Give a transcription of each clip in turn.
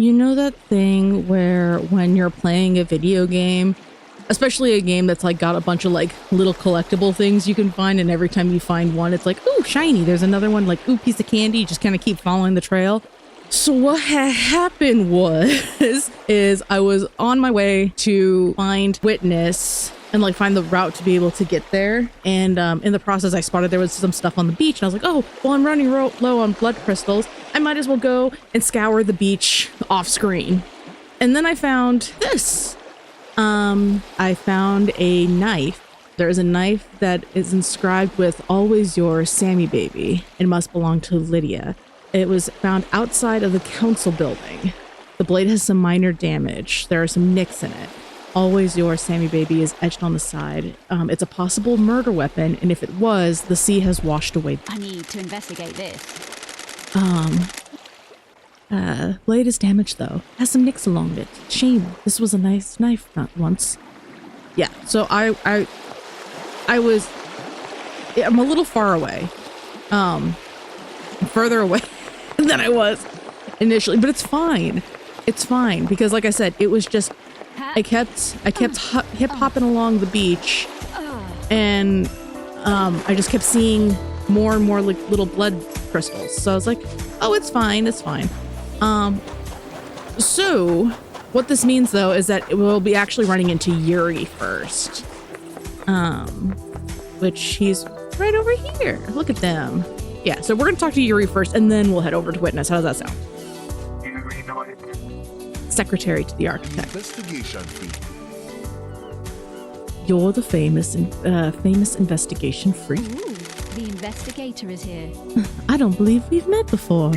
You know that thing where when you're playing a video game, especially a game that's like got a bunch of like little collectible things you can find, and every time you find one, it's like, ooh, shiny. There's another one, like, ooh, piece of candy. You just kind of keep following the trail. So what had happened is I was on my way to find Witness and like find the route to be able to get there. And in the process, I spotted there was some stuff on the beach, and I was like, oh, well, I'm running low on blood crystals. I might as well go and scour the beach off screen. And then I found this. I found a knife. There's a knife that is inscribed with "Always yours, Sammy baby." It must belong to Lydia. It was found outside of the council building. The blade has some minor damage. There are some nicks in it. "Always yours, Sammy baby" is etched on the side. It's a possible murder weapon, and if it was, the sea has washed away. I need to investigate this. Blade is damaged though. Has some nicks along it. Shame. This was a nice knife once. Yeah, so I'm a little far away. Further away than I was initially, but it's fine. It's fine because, like I said, it was just I kept hopping along the beach, and I just kept seeing more and more like little blood crystals. So I was like, oh, it's fine, it's fine. So what this means though is that we'll be actually running into Yuri first. Which he's right over here. Look at them. Yeah, so we're gonna talk to Yuri first, and then we'll head over to Witness. How does that sound? Secretary to the architect. Investigation freak. You're the famous investigation freak. Ooh, the investigator is here. I don't believe we've met before.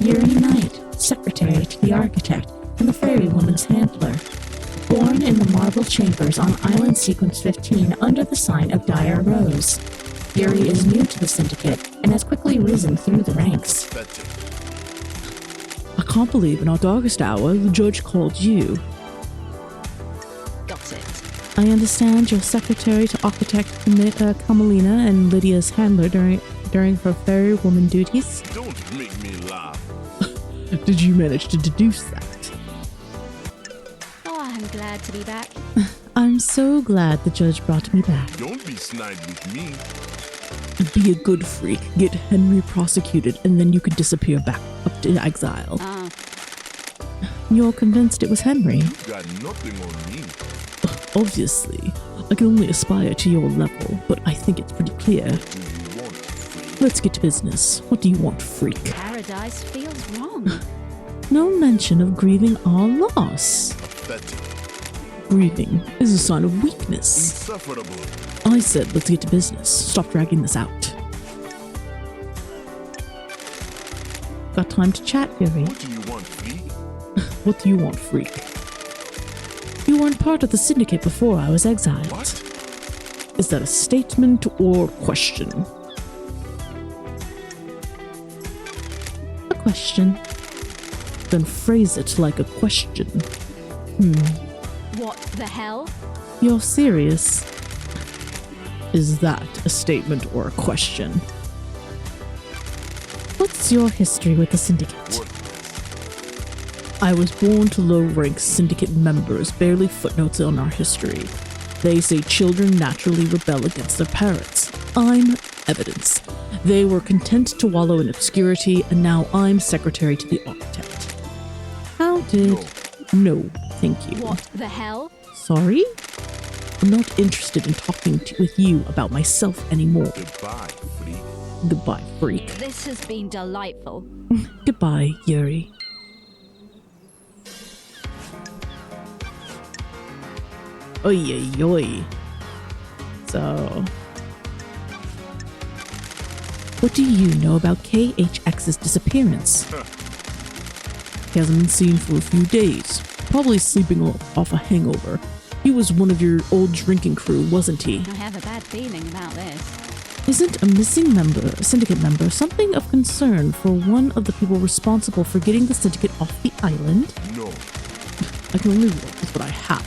Yuri Knight, secretary to the architect and the fairy woman's handler. Born in the marble chambers on Island Sequence 15 under the sign of Dire Rose. Yuri is new to the Syndicate and has quickly risen through the ranks. I can't believe in our darkest hour the judge called you. Got it. I understand you're secretary to architect Carmelina and Lydia's handler during her fairy woman duties. Don't make me laugh. Did you manage to deduce that? Oh, I'm glad to be back. I'm so glad the judge brought me back. Don't be snide with me. Be a good freak, get Henry prosecuted, and then you could disappear back up to exile. You're convinced it was Henry? You got nothing on me. Obviously. I can only aspire to your level, but I think it's pretty clear. What do you want, freak? Let's get to business. What do you want, freak? Paradise feels wrong. No mention of grieving our loss. Pathetic. Grieving is a sign of weakness. Insufferable. I said let's get to business. Stop dragging this out. Got time to chat, Yuri? What do you want, freak? What do you want, freak? You weren't part of the Syndicate before I was exiled. What? Is that a statement or question? A question. Then phrase it like a question. What the hell? You're serious? Is that a statement or a question? What's your history with the Syndicate? I was born to low-rank Syndicate members, barely footnotes on our history. They say children naturally rebel against their parents. I'm evidence. They were content to wallow in obscurity, and now I'm secretary to the architect. How did... No, thank you. What the hell? Sorry? I'm not interested in talking with you about myself anymore. Goodbye, freak. Goodbye, freak. This has been delightful. Goodbye, Yuri. Oy, oy, oy. So... What do you know about KHX's disappearance? He hasn't been seen for a few days. Probably sleeping off a hangover. He was one of your old drinking crew, wasn't he? I have a bad feeling about this. Isn't a missing member, a Syndicate member, something of concern for one of the people responsible for getting the Syndicate off the island? No. I can only work with what I have.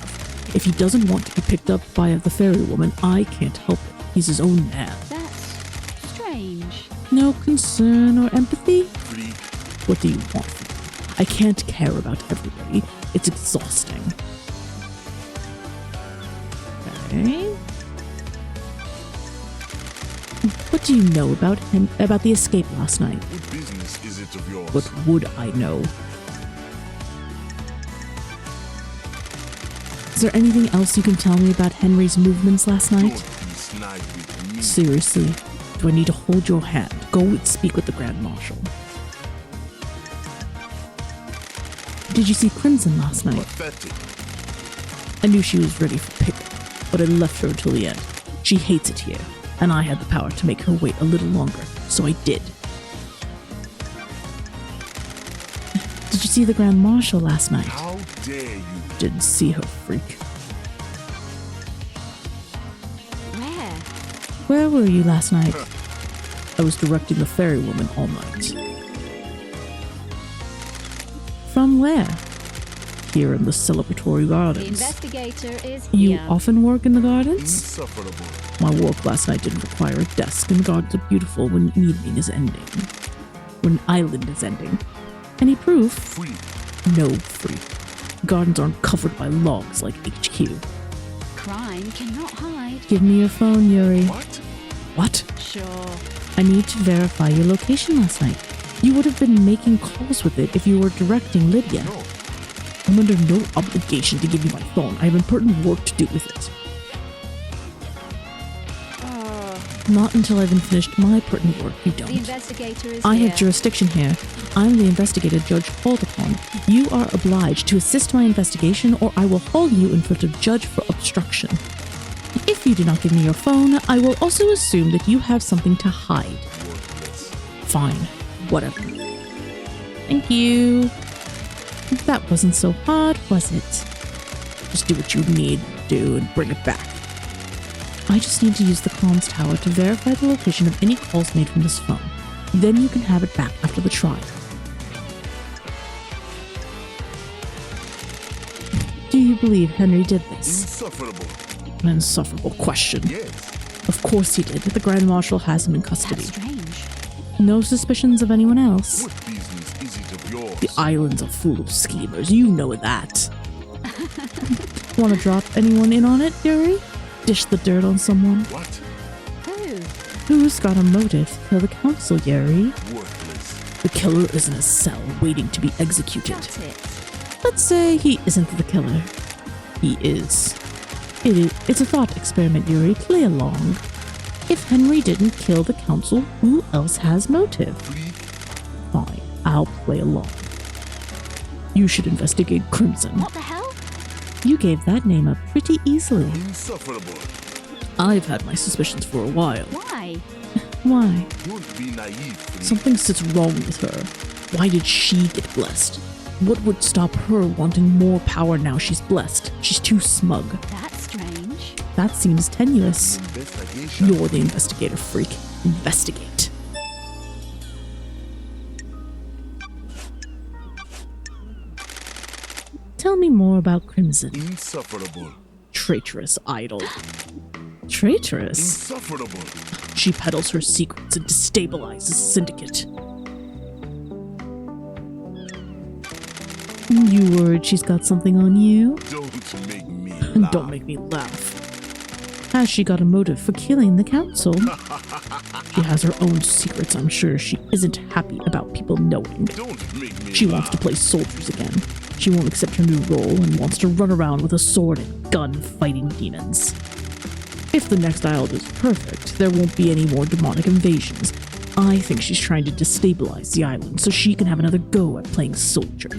If he doesn't want to be picked up by the fairy woman, I can't help it. He's his own man. That's strange. No concern or empathy? Freak. What do you want? I can't care about everybody. It's exhausting. Okay. What do you know about him, about the escape last night? What business is it of yours? What would I know? Is there anything else you can tell me about Henry's movements last Don't night? be snide with me. Seriously, do I need to hold your hand? Go and speak with the Grand Marshal. Did you see Crimson last night? Pathetic. I knew she was ready for pickup, but I left her until the end. She hates it here, and I had the power to make her wait a little longer, so I did. Did you see the Grand Marshal last night? How dare you? Didn't see her, freak. Where? Where were you last night? I was directing the ferrywoman all night. From where? Here in the celebratory The gardens. investigator is You here. often work in the gardens? Insufferable. My work last night didn't require a desk, and the gardens are beautiful when evening is ending. When island is ending. Any proof? Free. No free. Gardens aren't covered by logs like HQ. Crime cannot hide. Give me your phone, Yuri. What? What? Sure. I need to verify your location last night. You would have been making calls with it if you were directing Lydia. No. I'm under no obligation to give you my phone. I have important work to do with it. Not until I've finished my pertinent work, you The don't. investigator is I here. have jurisdiction here. I'm the investigator Judge called upon. You are obliged to assist my investigation, or I will haul you in front of Judge for obstruction. If you do not give me your phone, I will also assume that you have something to hide. Worthless. Fine. Whatever. Thank you. That wasn't so hard, was it? Just do what you need to do and bring it back. I just need to use the comms tower to verify the location of any calls made from this phone. Then you can have it back after the trial. Do you believe Henry did this? Insufferable. An insufferable question. Yes. Of course he did. The Grand Marshal has him in custody. That's strange. No suspicions of anyone else. What business is it of yours? The islands are full of schemers. You know that. Want to drop anyone in on it, Yuri? Dish the dirt on someone? What? Who? Who's got a motive to kill the council, Yuri? Worthless. The killer is in a cell waiting to be executed. Got it. Let's say he isn't the killer. He is. It's a thought experiment, Yuri. Play along. If Henry didn't kill the council, who else has motive? Free. Fine, I'll play along. You should investigate Crimson. What the hell? You gave that name up pretty easily. Insufferable. I've had my suspicions for a while. Why? Why? Don't be naive. Free. Something sits wrong with her. Why did she get blessed? What would stop her wanting more power now she's blessed? She's too smug. That's strange. That seems tenuous. Investigation. You're the investigator, freak. Investigate. Tell me more about Crimson. Insufferable. Traitorous idol. Traitorous? Insufferable. She peddles her secrets and destabilizes Syndicate. You worried she's got something on you? Don't make me laugh. Don't make me laugh. Has she got a motive for killing the council? She has her own secrets. I'm sure she isn't happy about people knowing. Don't make me She laugh. wants to play soldiers again. She won't accept her new role and wants to run around with a sword and gun fighting demons. If the next island is perfect, there won't be any more demonic invasions. I think she's trying to destabilize the island so she can have another go at playing soldier.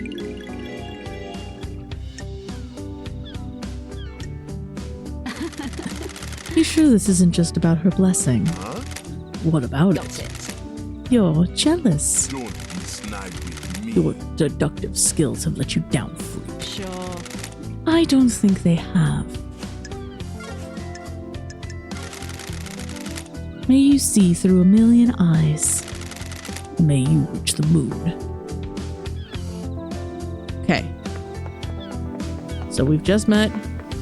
You sure this isn't just about her blessing? Huh? What about Got it? it. You're jealous. Don't be snide with me. Your deductive skills have let you down, freak. Sure. I don't think they have. May you see through a million eyes. May you reach the moon. Okay. So we've just met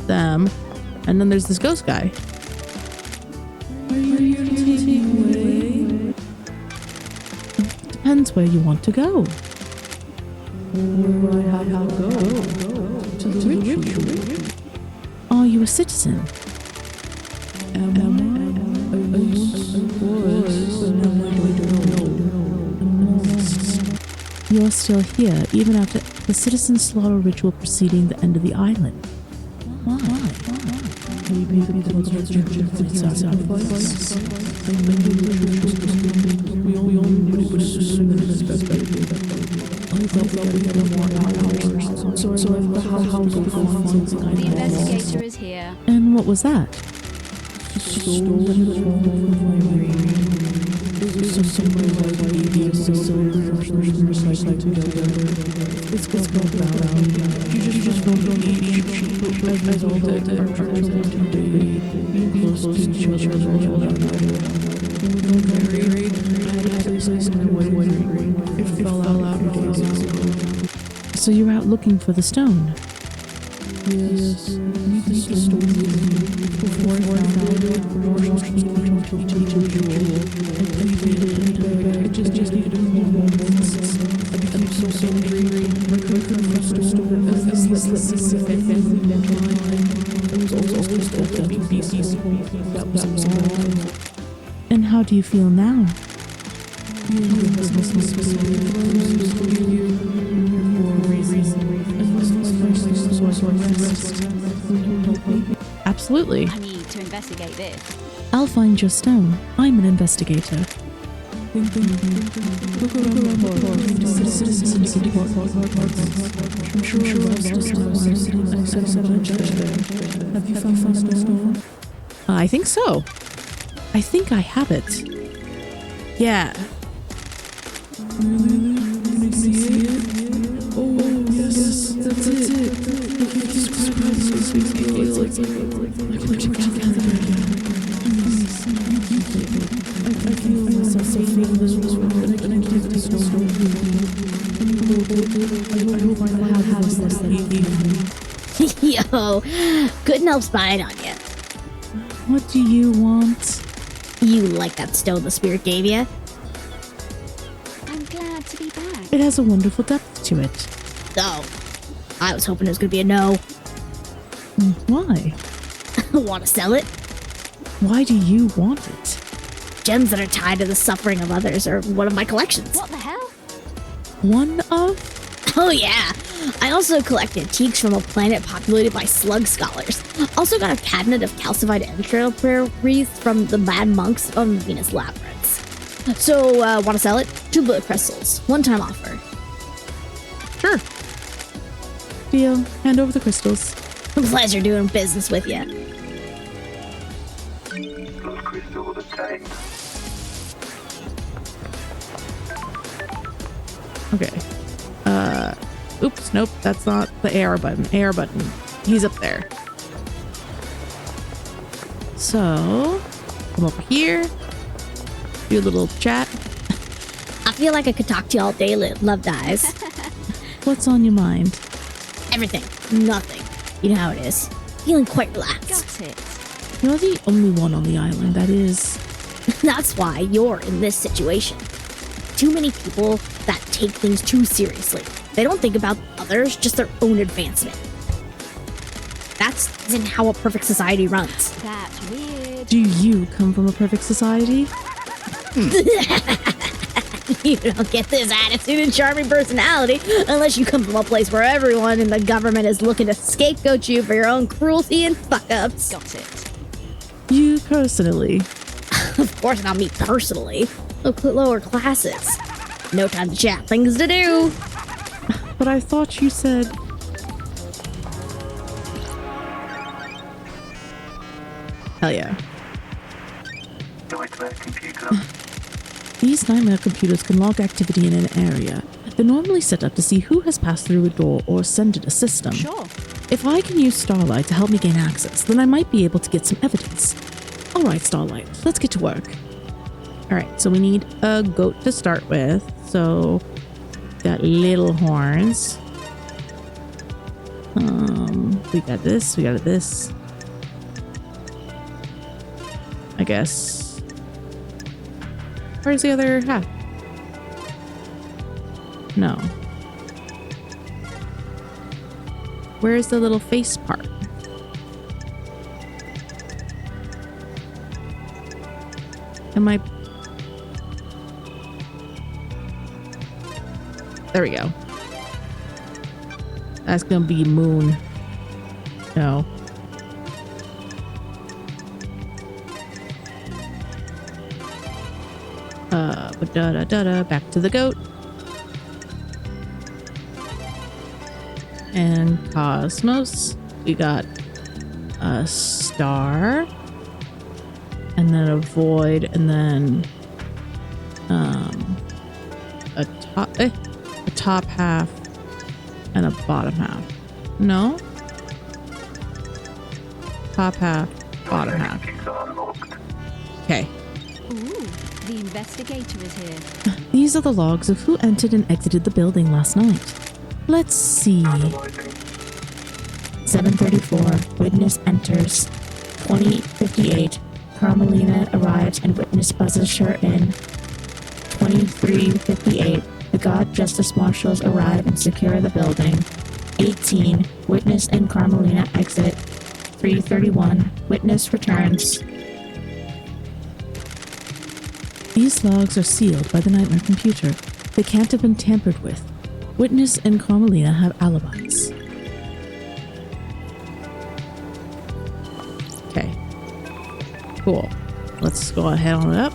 them, and then there's this ghost guy. Depends where you want to go. Where I have to go to the ritual. Are you a citizen? Am I? I once was, but now I don't know. You're still here, even after the citizen slaughter ritual preceding the end of the island. Why? Maybe because of the sacrifice. We all knew but assumed that it's best. I thought we had more hours. So I left the house to go find something I The know. investigator is here. And what was that? Stolen from my brain. Somebody like me so recycling together. It's called about. You just don't need as all that are traveling today. Being close to each other We're married. I had a place in my wedding ring. It fell out days ago. So you're out looking for the stone? Yes. Need the stone before I found it. Marshals told me to it just needed a few moments. I became so angry. I couldn't restore it. I was also just a BC. That was wrong. And how do you feel now? Absolutely. I need to investigate this. I'll find your stone. I'm an investigator. Have you found stone? I think so. I think I have it. Yeah. Can I see it? Oh, yes, that's it. I feel myself so feeling this and I can't give it to I hope I have this. Yo, couldn't help spying on you. What do you want? You like that stone the spirit gave you? I'm glad to be back. It has a wonderful depth to it. Oh, I was hoping it was gonna be a no. Why? Want to sell it? Why do you want it? Gems that are tied to the suffering of others are one of my collections. What the hell? One of? Oh yeah, I also collect antiques from a planet populated by slug scholars. Also got a cabinet of calcified entrail prayer wreaths from the mad monks on Venus labyrinths. So, want to sell it? 2 bullet crystals, one-time offer. Sure. Deal. Hand over the crystals. Pleasure doing business with you. Okay. Oops, nope, that's not the AR button. AR button. He's up there. So, come over here. Do a little chat. I feel like I could talk to you all day, love dies. What's on your mind? Everything, nothing. You know how it is. Feeling quite relaxed. Got it. You're the only one on the island that is. That's why you're in this situation. Too many people that take things too seriously. They don't think about others, just their own advancement. That isn't how a perfect society runs. That's weird. Do you come from a perfect society? You don't get this attitude and charming personality unless you come from a place where everyone in the government is looking to scapegoat you for your own cruelty and fuck-ups. Got it. You personally. Of course not me personally. Lower classes. No time to chat, things to do. But I thought you said. Hell yeah. Nightmare computer. These nightmare computers can log activity in an area. They're normally set up to see who has passed through a door or ascended a system. Sure. If I can use Starlight to help me gain access, then I might be able to get some evidence. Alright, Starlight, let's get to work. Alright, so we need a goat to start with. So, got little horns. We got this, we got this. I guess. Where's the other half? No. Where's the little face part? Am I... There we go. That's gonna be moon. No. Da-da-da-da, back to the goat. And Cosmos. We got a star. And then a void, and then a top half and a bottom half. No? Top half, bottom half. Okay. Ooh, the investigator is here. These are the logs of who entered and exited the building last night. Let's see. 7:34. Witness enters. 20:58. Carmelina arrives and witness buzzes her in. 23:58. The God Justice Marshals arrive and secure the building. 18. Witness and Carmelina exit. 3:31. Witness returns. These logs are sealed by the Nightmare computer. They can't have been tampered with. Witness and Carmelina have alibis. Okay. Cool. Let's go ahead on it up.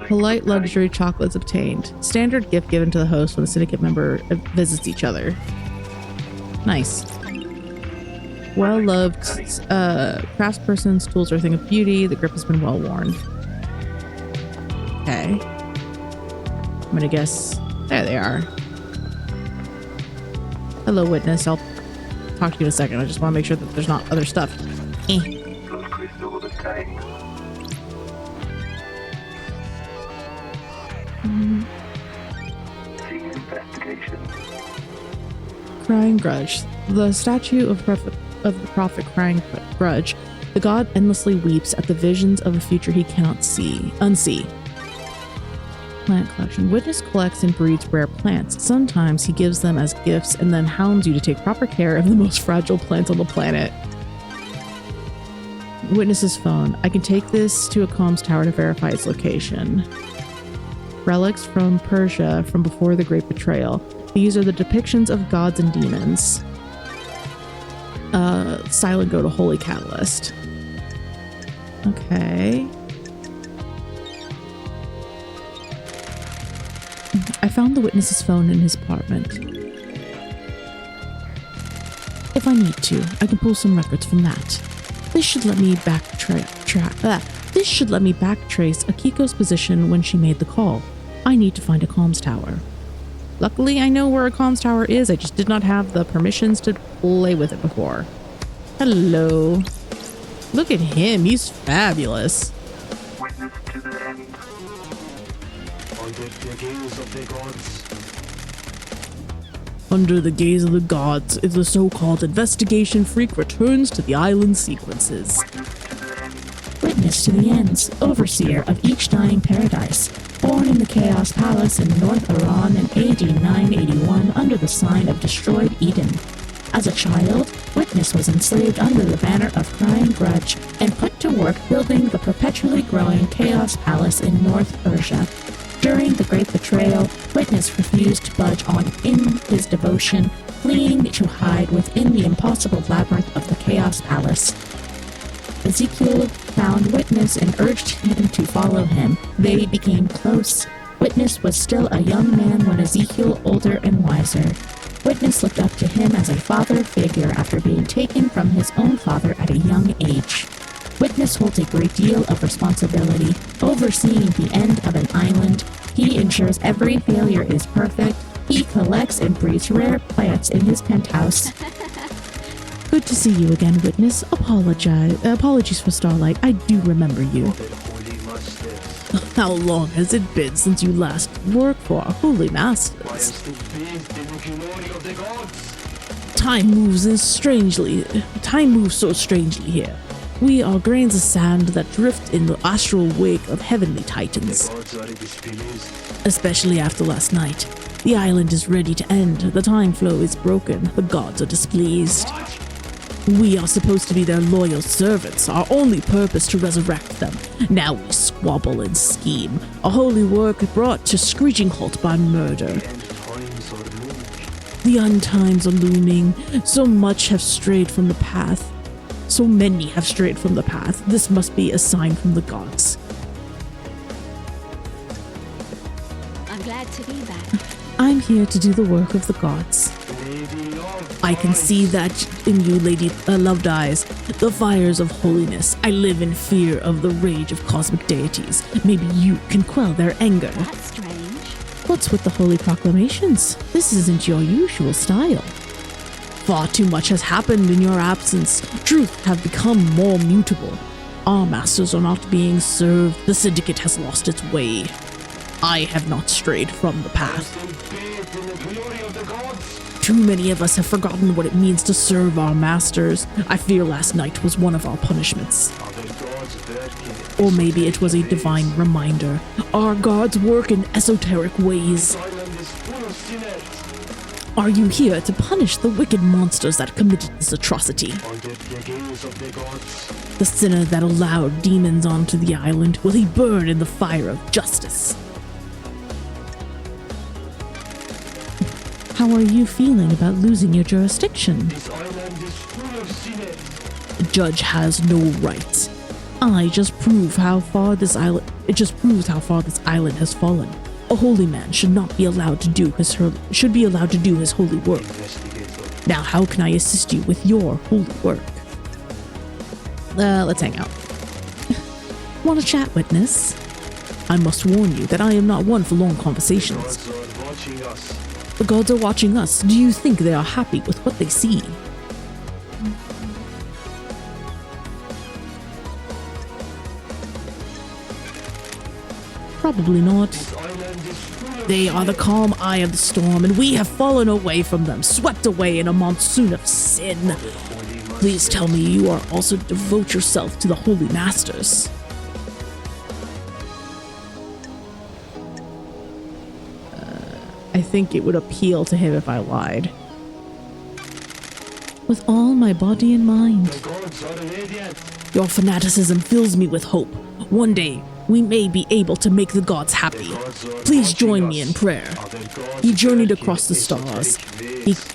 Polite luxury chocolates obtained. Standard gift given to the host when a syndicate member visits each other. Nice. Well-loved craftsperson's tools are a thing of beauty. The grip has been well worn. Okay. I'm gonna guess. There they are. Hello, witness. I'll talk to you in a second. I just want to make sure that there's not other stuff. Crying Grudge. The statue of the prophet Crying Grudge. The god endlessly weeps at the visions of a future he cannot unsee. Plant collection. Witness collects and breeds rare plants. Sometimes he gives them as gifts and then hounds you to take proper care of the most fragile plants on the planet. Witness's phone. I can take this to a comms tower to verify its location. Relics from Persia from before the Great Betrayal. These are the depictions of gods and demons. Silent Go to Holy Catalyst. Okay. I found the witness's phone in his apartment. If I need to, I can pull some records from that. This should let me backtrace Akiko's position when she made the call. I need to find a comms tower. Luckily, I know where a comms tower is. I just did not have the permissions to play with it before. Hello. Look at him. He's fabulous. Witness to the end. Under the gaze of the gods. Under the gaze of the gods, if the so-called investigation freak returns to the island sequences. Witness to the ends, overseer of each dying paradise, born in the Chaos Palace in North Iran in AD 981 under the sign of Destroyed Eden. As a child, Witness was enslaved under the banner of Crying Grudge and put to work building the perpetually growing Chaos Palace in North Persia. During the Great Betrayal, Witness refused to budge on in his devotion, fleeing to hide within the impossible labyrinth of the Chaos Palace. Ezekiel found Witness and urged him to follow him. They became close. Witness was still a young man when Ezekiel older and wiser. Witness looked up to him as a father figure after being taken from his own father at a young age. Witness holds a great deal of responsibility, overseeing the end of an island. He ensures every failure is perfect. He collects and breeds rare plants in his penthouse. Good to see you again, Witness. Apologies for Starlight. I do remember you. How long has it been since you last worked for our holy masters? Time moves so strangely here. We are grains of sand that drift in the astral wake of heavenly titans. The gods are displeased. Especially after last night. The island is ready to end. The time flow is broken. The gods are displeased. We are supposed to be their loyal servants, our only purpose to resurrect them. Now we squabble and scheme. A holy work brought to screeching halt by murder. End times are looming. The end times are looming. So much have strayed from the path. So many have strayed from the path. This must be a sign from the gods. I'm glad to be back. I'm here to do the work of the gods. Lady Love I can see that in you, Lady Loved Eyes, the fires of holiness. I live in fear of the rage of cosmic deities. Maybe you can quell their anger. That's strange. What's with the holy proclamations? This isn't your usual style. Far too much has happened in your absence. Truth have become more mutable. Our masters are not being served. The Syndicate has lost its way. I have not strayed from the path. Still bathed in the glory of the gods. Too many of us have forgotten what it means to serve our masters. I fear last night was one of our punishments. Are the gods working? Or maybe it was a divine reminder. Our gods work in esoteric ways. This island is full of sinners. Are you here to punish the wicked monsters that committed this atrocity? Under the gaze of the gods. The sinner that allowed demons onto the island, will he burn in the fire of justice? How are you feeling about losing your jurisdiction? This island is full of sinners. The judge has no rights. It just proves how far this island has fallen. A holy man should be allowed to do his holy work. Investigator. Now, how can I assist you with your holy work? Let's hang out. Want to chat, witness? I must warn you that I am not one for long conversations. Gods are watching us. The gods are watching us. Do you think they are happy with what they see? Probably not. This island is full of They are the calm eye of the storm, and we have fallen away from them, swept away in a monsoon of sin. holy Please tell me you are also devote yourself to the holy masters. I think it would appeal to him if I lied. With all my body and mind. The gods are radiant. Your fanaticism fills me with hope. One day, we may be able to make the gods happy. The gods are Please watching join me us. in prayer. Are the gods He journeyed working across the in stars. esoteric He, ways?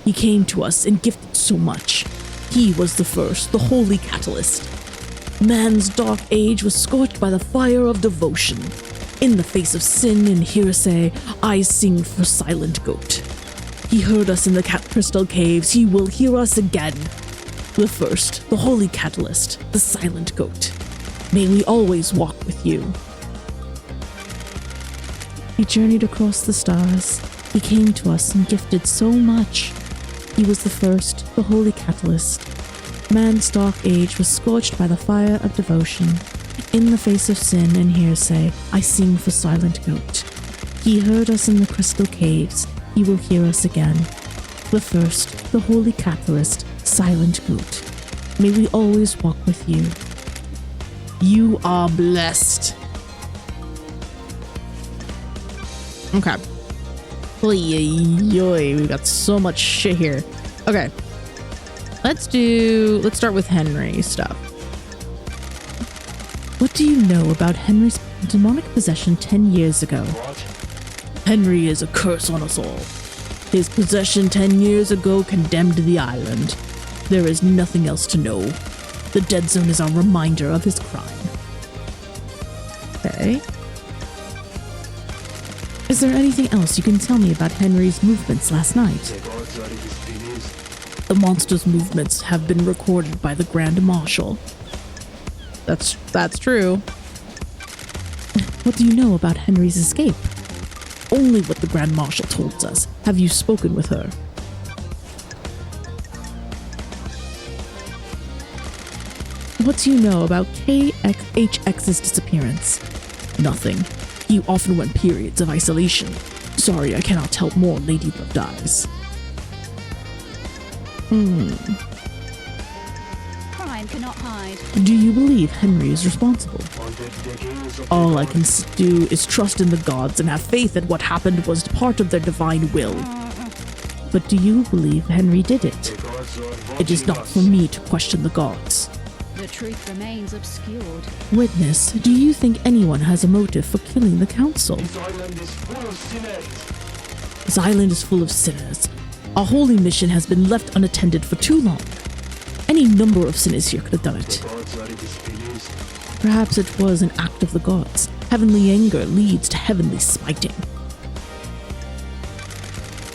he came to us and gifted so much. He was the first, the holy catalyst. Man's dark age was scorched by the fire of devotion. In the face of sin and heresy, I sing for Silent Goat. He heard us in the crystal caves. He will hear us again. The first, the holy catalyst, the Silent Goat. May we always walk with you. He journeyed across the stars. He came to us and gifted so much. He was the first, the holy catalyst. Man's dark age was scorched by the fire of devotion. In the face of sin and hearsay, I sing for Silent Goat. He heard us in the crystal caves. He will hear us again. The first, the holy catalyst, Silent Goat. May we always walk with you. You are blessed. Okay. Oy, we got so much shit here. Okay. Let's start with Henry stuff. What do you know about Henry's demonic possession 10 years ago? What? Henry is a curse on us all. His possession 10 years ago condemned the island. There is nothing else to know. The dead zone is our reminder of his crime. Okay. Is there anything else you can tell me about Henry's movements last night? The gods are displeased. The monster's movements have been recorded by the Grand Marshal. That's true. What do you know about Henry's escape? Only what the Grand Marshal told us. Have you spoken with her? What do you know about HX's disappearance? Nothing. He often went periods of isolation. Sorry, I cannot tell more, Lady Loved Eyes. crime cannot hide. Do you believe Henry is responsible? Under the gaze of All I can do is trust in the gods and have faith that what happened was part of their divine will. But do you believe Henry did it? the gods are watching It is not us. for me to question the gods. The truth remains obscured. Witness, do you think anyone has a motive for killing the council? This island is full of sinners. This island is full of sinners. Our holy mission has been left unattended for too long. Any number of sinners here could have done it. The gods are displeased. Perhaps it was an act of the gods. Heavenly anger leads to heavenly smiting.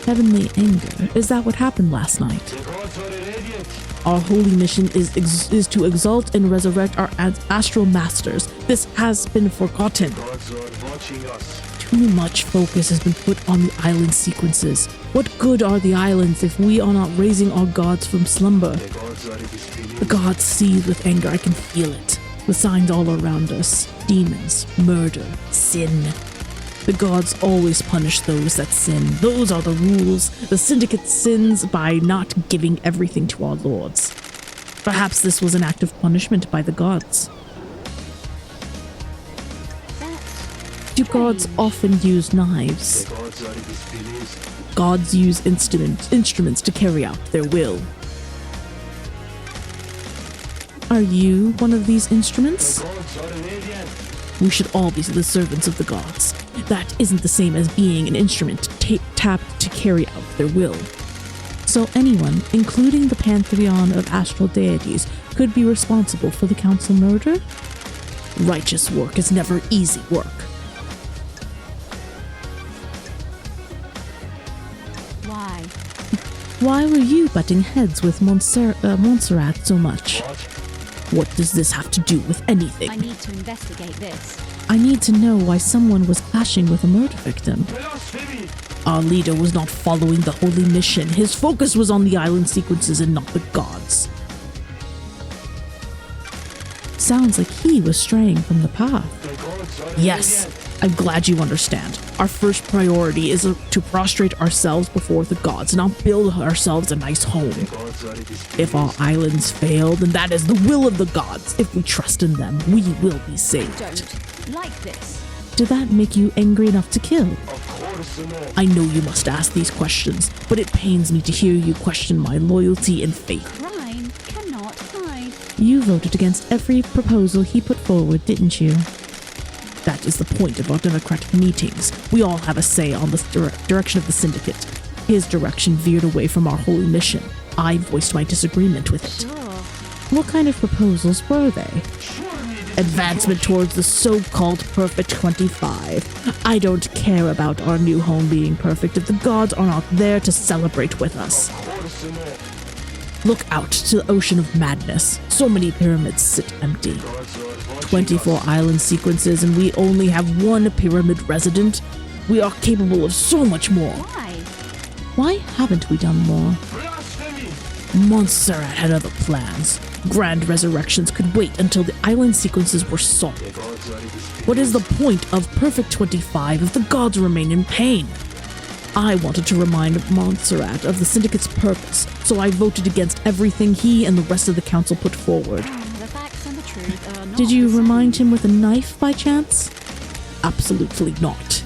Heavenly anger? Is that what happened last night? The gods are radiant. Our holy mission is to exalt and resurrect our astral masters. This has been forgotten. Gods are watching us. Too much focus has been put on the island sequences. What good are the islands if we are not raising our gods from slumber? The gods are displeased. The gods seethe with anger. I can feel it. The signs all around us. Demons, murder, sin. The gods always punish those that sin. Those are the rules. The Syndicate sins by not giving everything to our lords. Perhaps this was an act of punishment by the gods. Do gods often use knives? The gods are displeased. Gods use instruments to carry out their will. Are you one of these instruments? The gods are radiant. We should all be the servants of the gods. That isn't the same as being an instrument tapped to carry out their will. So anyone, including the pantheon of astral deities, could be responsible for the council murder? Righteous work is never easy work. Why? Why were you butting heads with Monserrat so much? What does this have to do with anything? I need to investigate this. I need to know why someone was clashing with a murder victim. Blasphemy. Our leader was not following the holy mission. His focus was on the island sequences and not the gods. Sounds like he was straying from the path. The gods are Yes, radiant. I'm glad you understand. Our first priority is to prostrate ourselves before the gods and not build ourselves a nice home. The gods are displeased. If our islands fail, then that is the will of the gods. If we trust in them, we will be saved. Don't like this. Did that make you angry enough to kill? Of course not. I know you must ask these questions, but it pains me to hear you question my loyalty and faith. Crime cannot hide. You voted against every proposal he put forward, didn't you? That is the point of our democratic meetings. We all have a say on the direction of the Syndicate. His direction veered away from our holy mission. I voiced my disagreement with it. Sure. What kind of proposals were they? Advancement towards the so-called Perfect 25. I don't care about our new home being perfect if the gods are not there to celebrate with us. Of course not. Look out to the ocean of madness. So many pyramids sit empty. Gods are watching 24 us. island sequences and we only have one pyramid resident. We are capable of so much more. Why? Why haven't we done more? Blasphemy. Monserrat had other plans. Grand resurrections could wait until the island sequences were solved. The gods are displeased. What is the point of Perfect 25 if the gods remain in pain? I wanted to remind Monserrat of the Syndicate's purpose, so I voted against everything he and the rest of the council put forward. The facts and the truth are not Did you the same. remind him with a knife by chance? Absolutely not.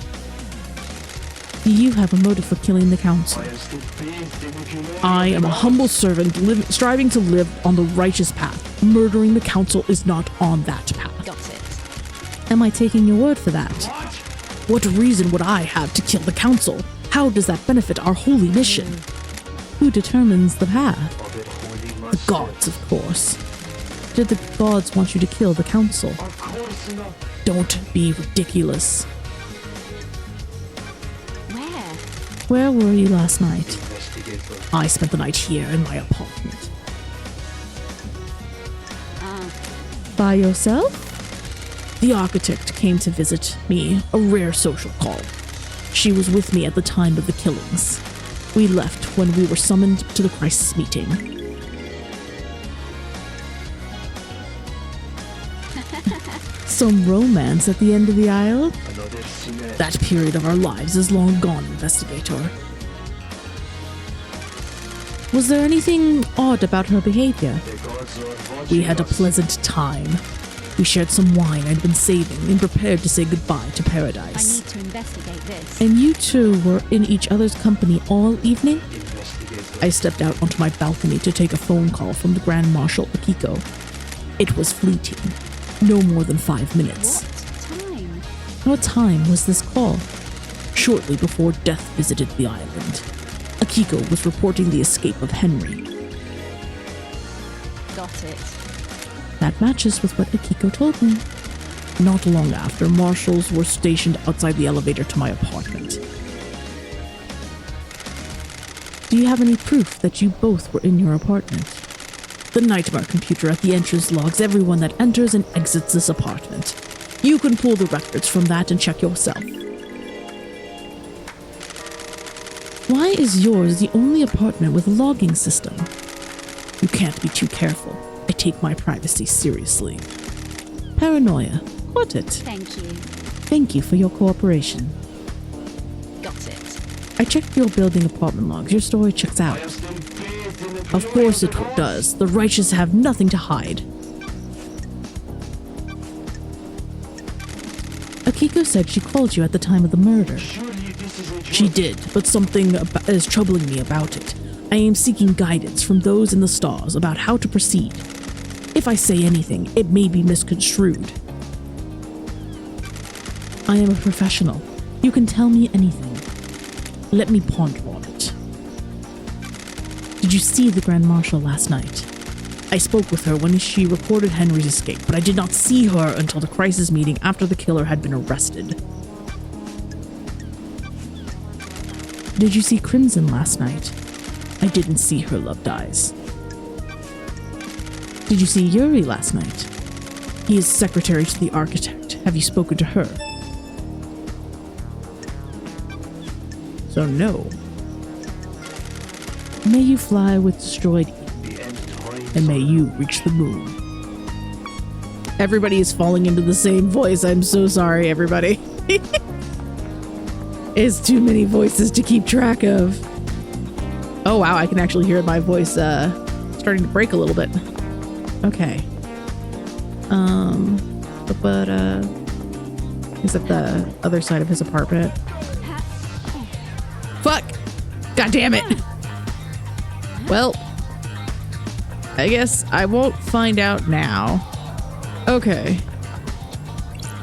Do you have a motive for killing the council? I am still being manipulated. I am a humble servant striving to live on the righteous path. Murdering the council is not on that path. Got it. Am I taking your word for that? What? What reason would I have to kill the council? How does that benefit our holy mission? Who determines the path? Of the holy The gods, of course. Did the gods want you to kill the council? Of course not. Don't be ridiculous. Where? Where were you last night? Investigator. I spent the night here in my apartment. By yourself? The architect came to visit me, a rare social call. She was with me at the time of the killings. We left when we were summoned to the crisis meeting. Some romance at the end of the aisle? Another sinner. That period of our lives is long gone, investigator. Was there anything odd about her behavior? The gods are watching We had a us. pleasant time. We shared some wine I'd been saving and prepared to say goodbye to I paradise. need to investigate this. And you two were in each other's company all evening? Investigate. I stepped out onto my balcony to take a phone call from the Grand Marshal Akiko. It was fleeting. No more than 5 minutes. What time? What time was this call? Shortly before death visited the island. Akiko was reporting the escape of Henry. Got it. That matches with what Akiko told me. Not long after, marshals were stationed outside the elevator to my apartment. Do you have any proof that you both were in your apartment? The nightmare computer at the entrance logs everyone that enters and exits this apartment. You can pull the records from that and check yourself. Why is yours the only apartment with a logging system? You can't be too careful. I take my privacy seriously. Paranoia. Got it. Thank you. Thank you for your cooperation. Got it. I checked your building apartment logs. Your story checks out. Of course it does. The righteous have nothing to hide. Akiko said she called you at the time of the murder. Surely this is a joke. She did, but something is troubling me about it. I am seeking guidance from those in the stars about how to proceed. If I say anything, it may be misconstrued. I am a professional. You can tell me anything. Let me ponder on it. Did you see the Grand Marshal last night? I spoke with her when she reported Henry's escape, but I did not see her until the crisis meeting after the killer had been arrested. Did you see Crimson last night? I didn't see her loved eyes. Did you see Yuri last night? He is secretary to the architect. Have you spoken to her? So no. May you fly with destroyed The end times. and may you reach the moon. Everybody is falling into the same voice. I'm so sorry, everybody. It's too many voices to keep track of. Oh wow, I can actually hear my voice starting to break a little bit. Okay. But he's at the other side of his apartment. Fuck! God damn it! Well, I guess I won't find out now. Okay.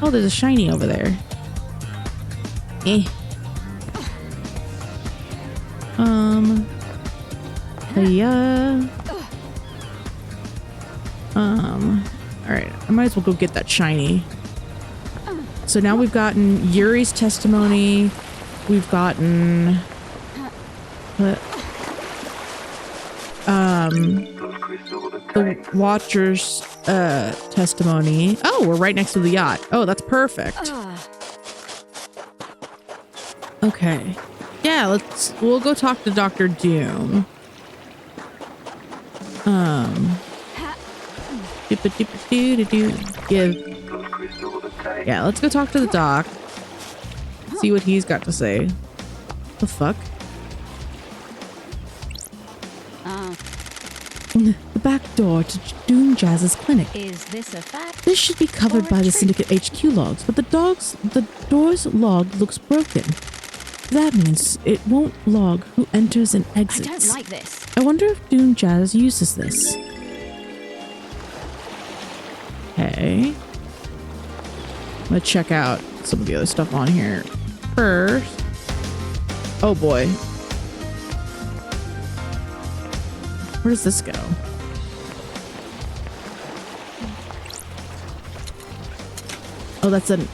Oh, there's a shiny over there. Yeah. Alright, I might as well go get that shiny. So now we've gotten Yuri's testimony. We've gotten... the Watcher's testimony. Oh, we're right next to the yacht. Oh, that's perfect. Okay. Yeah, we'll go talk to Dr. Doom. Yeah, let's go talk to the doc. See what he's got to say. The fuck? The back door to Doom Jazz's clinic. Is this a fact? This should be covered by the Syndicate HQ logs, but the door's log looks broken. That means it won't log who enters and I exits. don't like this. I wonder if Doom Jazz uses this. Okay. I'm gonna check out some of the other stuff on here first. Oh boy. Where does this go? Oh, that's an...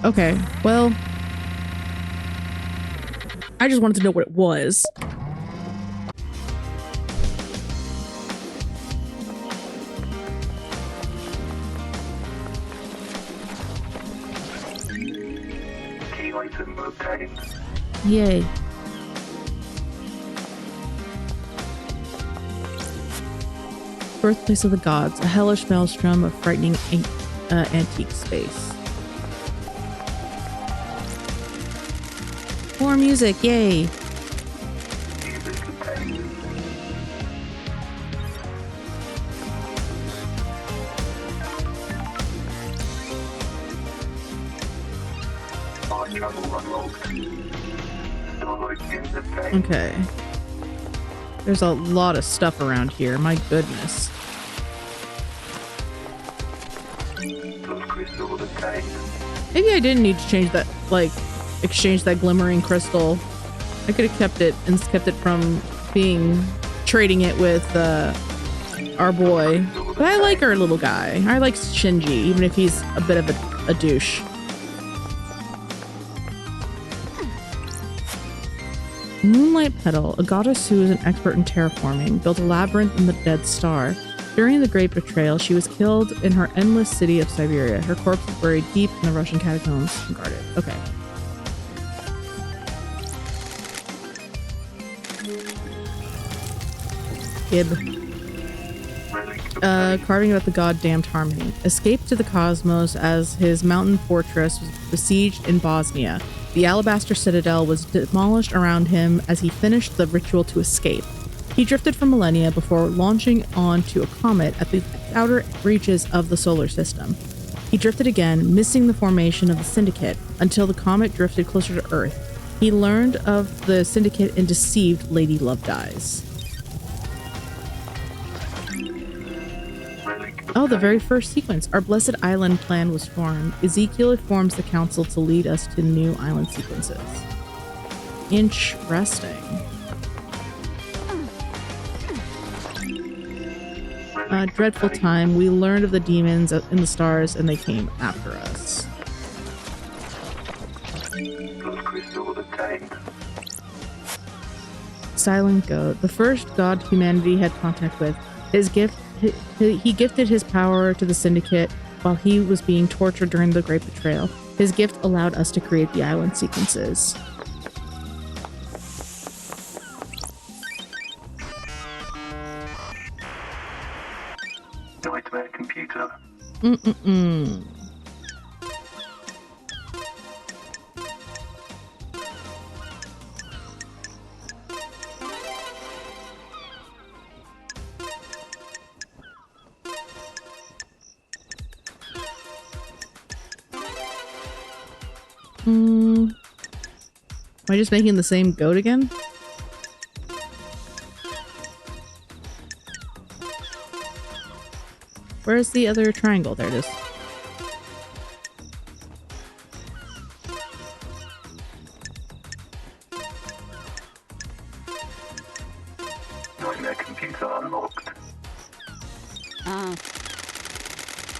Okay, well... I just wanted to know what it was. Key item obtained. Yay. Birthplace of the Gods, a hellish maelstrom of frightening antique space. More music, yay! Travel unlocked. Storage unit obtained. Okay. There's a lot of stuff around here. My goodness. Plus crystal obtained. Maybe I didn't need to change that, like, exchange that glimmering crystal. I could have kept it and kept it from trading it with our boy. But I like our little guy. I like Shinji, even if he's a bit of a douche. Moonlight Petal, a goddess who is an expert in terraforming, built a labyrinth in the Dead Star. During the Great Betrayal, she was killed in her endless city of Siberia. Her corpse is buried deep in the Russian catacombs and guarded. Okay. Carving about the goddamned harmony. Escaped to the cosmos as his mountain fortress was besieged in Bosnia. The Alabaster Citadel was demolished around him as he finished the ritual to escape. He drifted for millennia before launching onto a comet at the outer reaches of the solar system. He drifted again, missing the formation of the Syndicate, until the comet drifted closer to Earth. He learned of the Syndicate and deceived Lady Love Dies. Oh, the very first sequence. Our Blessed Island plan was formed. Ezekiel informs the council to lead us to new island sequences. Interesting. Dreadful time. We learned of the demons in the stars and they came after us. Silent Goat. The first god humanity had contact with. He gifted his power to the Syndicate while he was being tortured during the Great Betrayal. His gift allowed us to create the island sequences. Nightmare computer. Am I just making the same goat again? Where's the other triangle? There it is. Nightmare computer unlocked.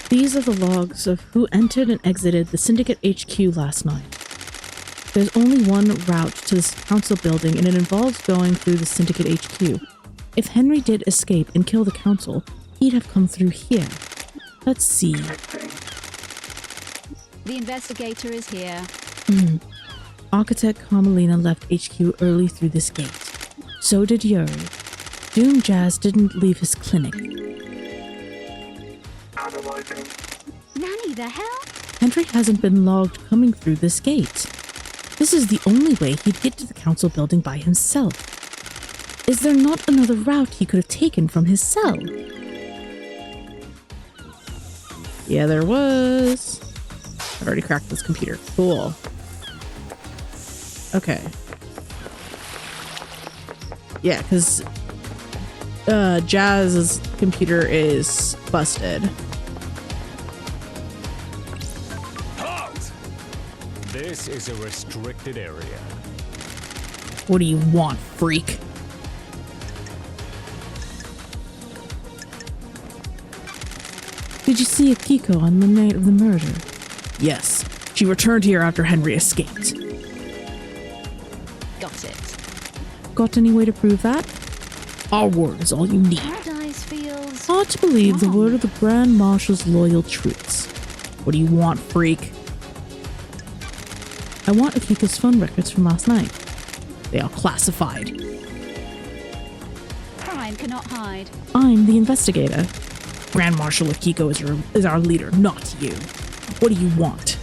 These are the logs of who entered and exited the Syndicate HQ last night. There's only one route to this council building and it involves going through the Syndicate HQ. If Henry did escape and kill the council, he'd have come through here. Let's see. The investigator is here. Architect Carmelina left HQ early through this gate. So did Yuri. Doom Jazz didn't leave his clinic. Analyzing. Nanny, the hell? Henry hasn't been logged coming through this gate. This is the only way he'd get to the council building by himself. Is there not another route he could have taken from his cell? Yeah, there was. I've already cracked this computer. Cool. Okay. Yeah, because Jazz's computer is busted. Halt! This is a restricted area. What do you want, freak? Did you see Akiko on the night of the murder? Yes. She returned here after Henry escaped. Got it. Got any way to prove that? Our word is all you need. Paradise feels Hard to believe the wrong. word of the Grand Marshal's loyal troops. What do you want, freak? I want Akiko's phone records from last night. They are classified. Crime cannot hide. I'm the investigator. Grand Marshal Akiko is our leader, not you. What do you want?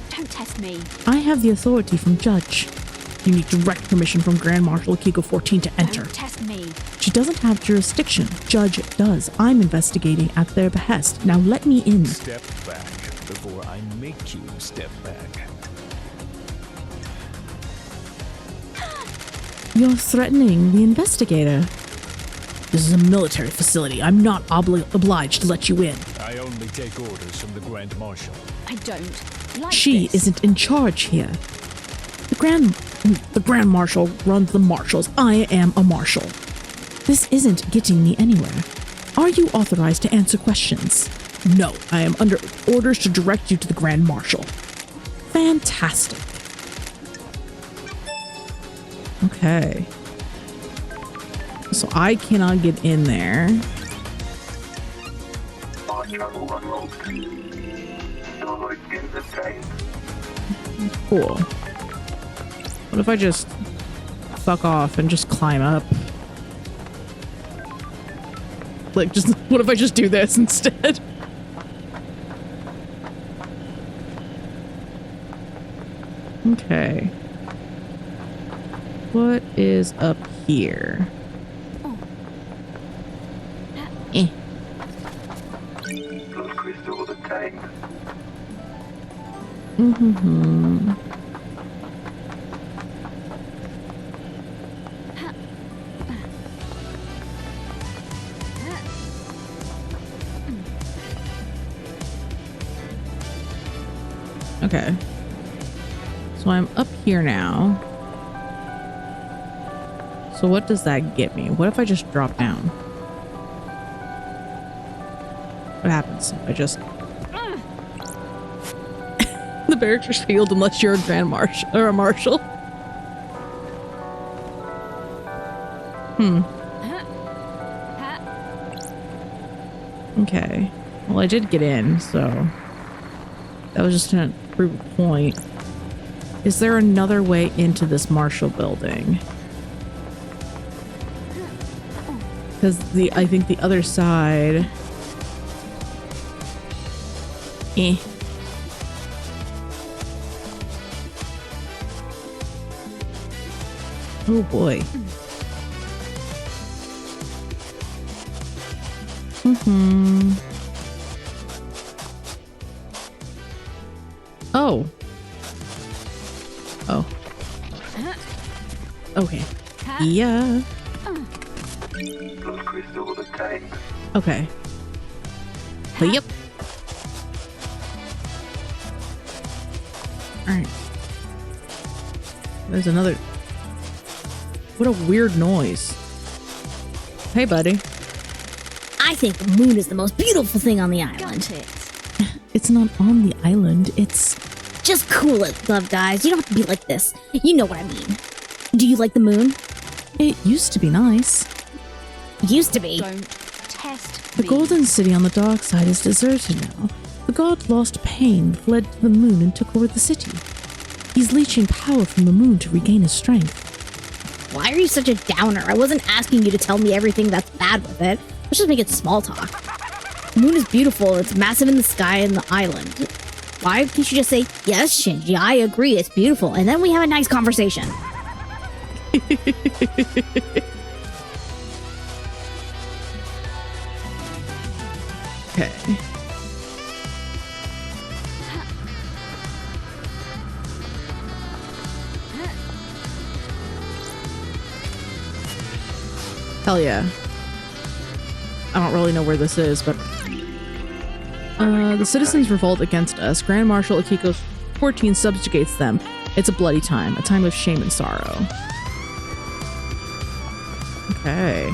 Don't test me. I have the authority from Judge. You need direct permission from Grand Marshal Akiko 14 to enter. Don't test me. She doesn't have jurisdiction. Judge does. I'm investigating at their behest. Now let me in. Step back before I make you step back. You're threatening the investigator. This is a military facility. I'm not obliged to let you in. I only take orders from the Grand Marshal. I don't like She this. isn't in charge here. The Grand Marshal runs the Marshals. I am a Marshal. This isn't getting me anywhere. Are you authorized to answer questions? No, I am under orders to direct you to the Grand Marshal. Fantastic. Okay. So I cannot get in there. Cool. What if I just fuck off and just climb up? Like, just what if I just do this instead? Okay. What is up here? Eh. Mm-hmm. Okay. So I'm up here now. So what does that get me? What if I just drop down? What happens if I just... The barracks are sealed unless you're a Grand Marshal or a Marshal. Okay. Well, I did get in, so that was just to prove a point. Is there another way into this Marshal building? Because I think the other side. Eh. Oh boy. Mm-hmm. Oh. Oh. Okay. Yeah. Okay. Yep. Alright. There's another. What a weird noise. Hey, buddy. I think the moon is the most beautiful thing on the island. Got it. It's not on the island. It's... Just cool it, love guys. You don't have to be like this. You know what I mean. Do you like the moon? It used to be nice. Used to be. Don't test The me. golden city on the dark side is deserted now. The god lost pain, fled to the moon, and took over the city. He's leeching power from the moon to regain his strength. Why are you such a downer? I wasn't asking you to tell me everything that's bad with it. Let's just make it small talk. The moon is beautiful. It's massive in the sky and the island. Why can't you just say, yes, Shinji, I agree, it's beautiful, and then we have a nice conversation? Okay. Hell yeah. I don't really know where this is, but... the citizens revolt against us. Grand Marshal Akiko 14 subjugates them. It's a bloody time. A time of shame and sorrow. Okay.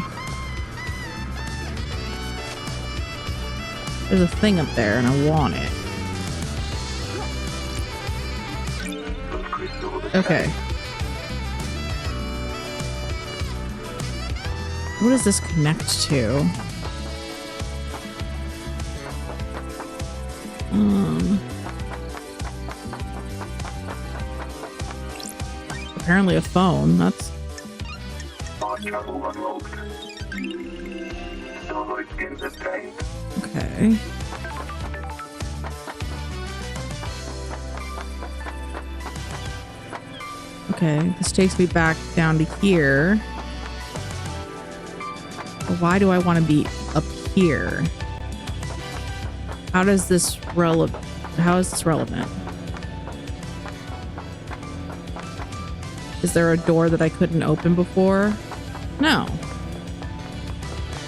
There's a thing up there, and I want it. Okay. What does this connect to? Apparently a phone. That's... Okay. Okay, this takes me back down to here. But why do I want to be up here? How is this relevant? Is there a door that I couldn't open before? No.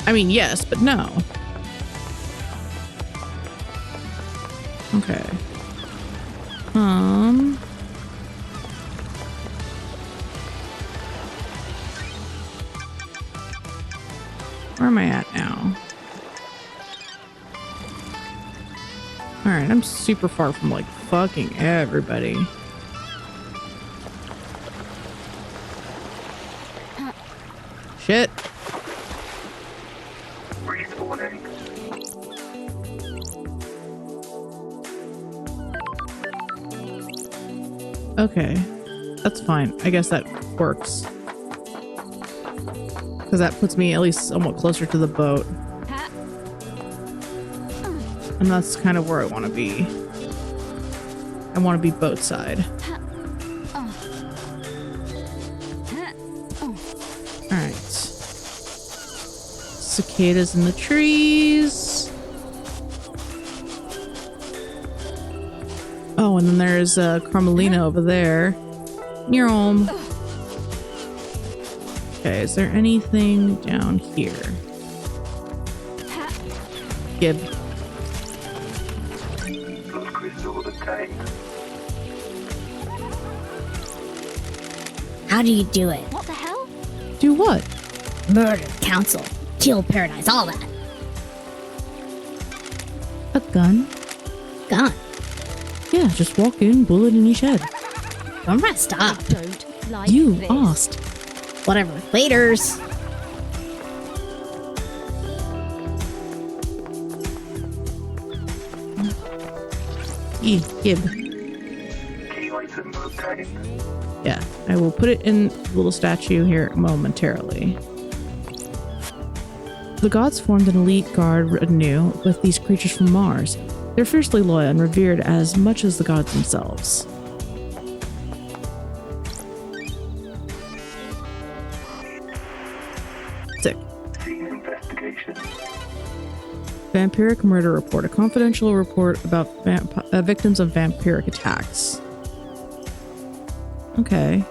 I mean, yes, but no. Okay. Where am I at now? Alright, I'm super far from, like, fucking everybody. Shit. Okay. That's fine. I guess that works. Because that puts me at least somewhat closer to the boat. And that's kind of where I want to be. I want to be boat side. Alright. Cicadas in the trees. Oh, and then there's Carmelina over there. Near home. Okay, is there anything down here? Gib. How do you do it? What the hell? Do what? Murder, council, kill paradise, all that. A gun? Gone. Yeah, just walk in, bullet in each head. I'm gonna stop. Don't like You this. asked. Whatever. Laters. Gib. Yeah, I will put it in the little statue here momentarily. The gods formed an elite guard retinue with these creatures from Mars. They're fiercely loyal and revered as much as the gods themselves. Sick. Vampiric murder report. A confidential report about victims of vampiric attacks. Okay.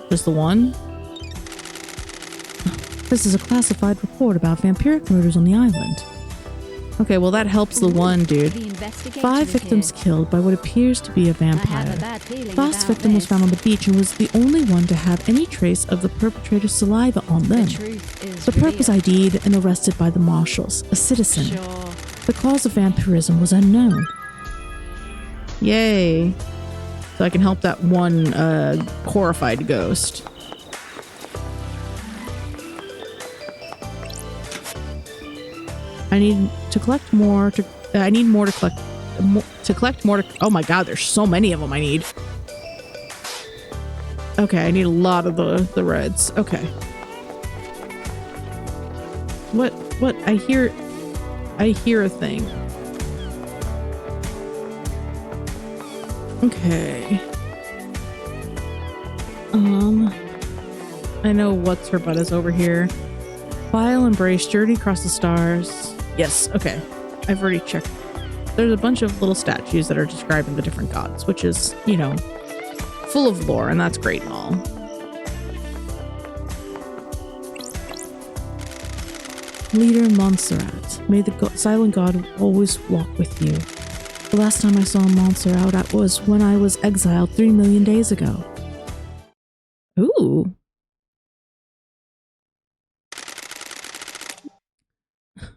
Just the one? This is a classified report about vampiric murders on the island. Okay, well that helps the one dude. The investigator 5 is victims here. killed by what appears to be a I have a vampire. bad feeling Last about victim was this. found on the beach and was the only one to have any trace of the perpetrator's saliva on them. The truth is The perp was revealed. ID'd and arrested by the Marshals, a citizen. Sure. The cause of vampirism was unknown. Yay. So I can help that one horrified ghost. I need to collect more to I need more to collect more to oh my god, there's so many of them I need. Okay, I need a lot of the reds. Okay. What I hear a thing. Okay. I know what's her butt is over here. File, embrace, journey across the stars. Yes, okay. I've already checked. There's a bunch of little statues that are describing the different gods, which is, you know, full of lore, and that's great and all. Leader Monserrat, may the silent god always walk with you. The last time I saw Monserrat was when I was exiled 3 million days ago. Ooh.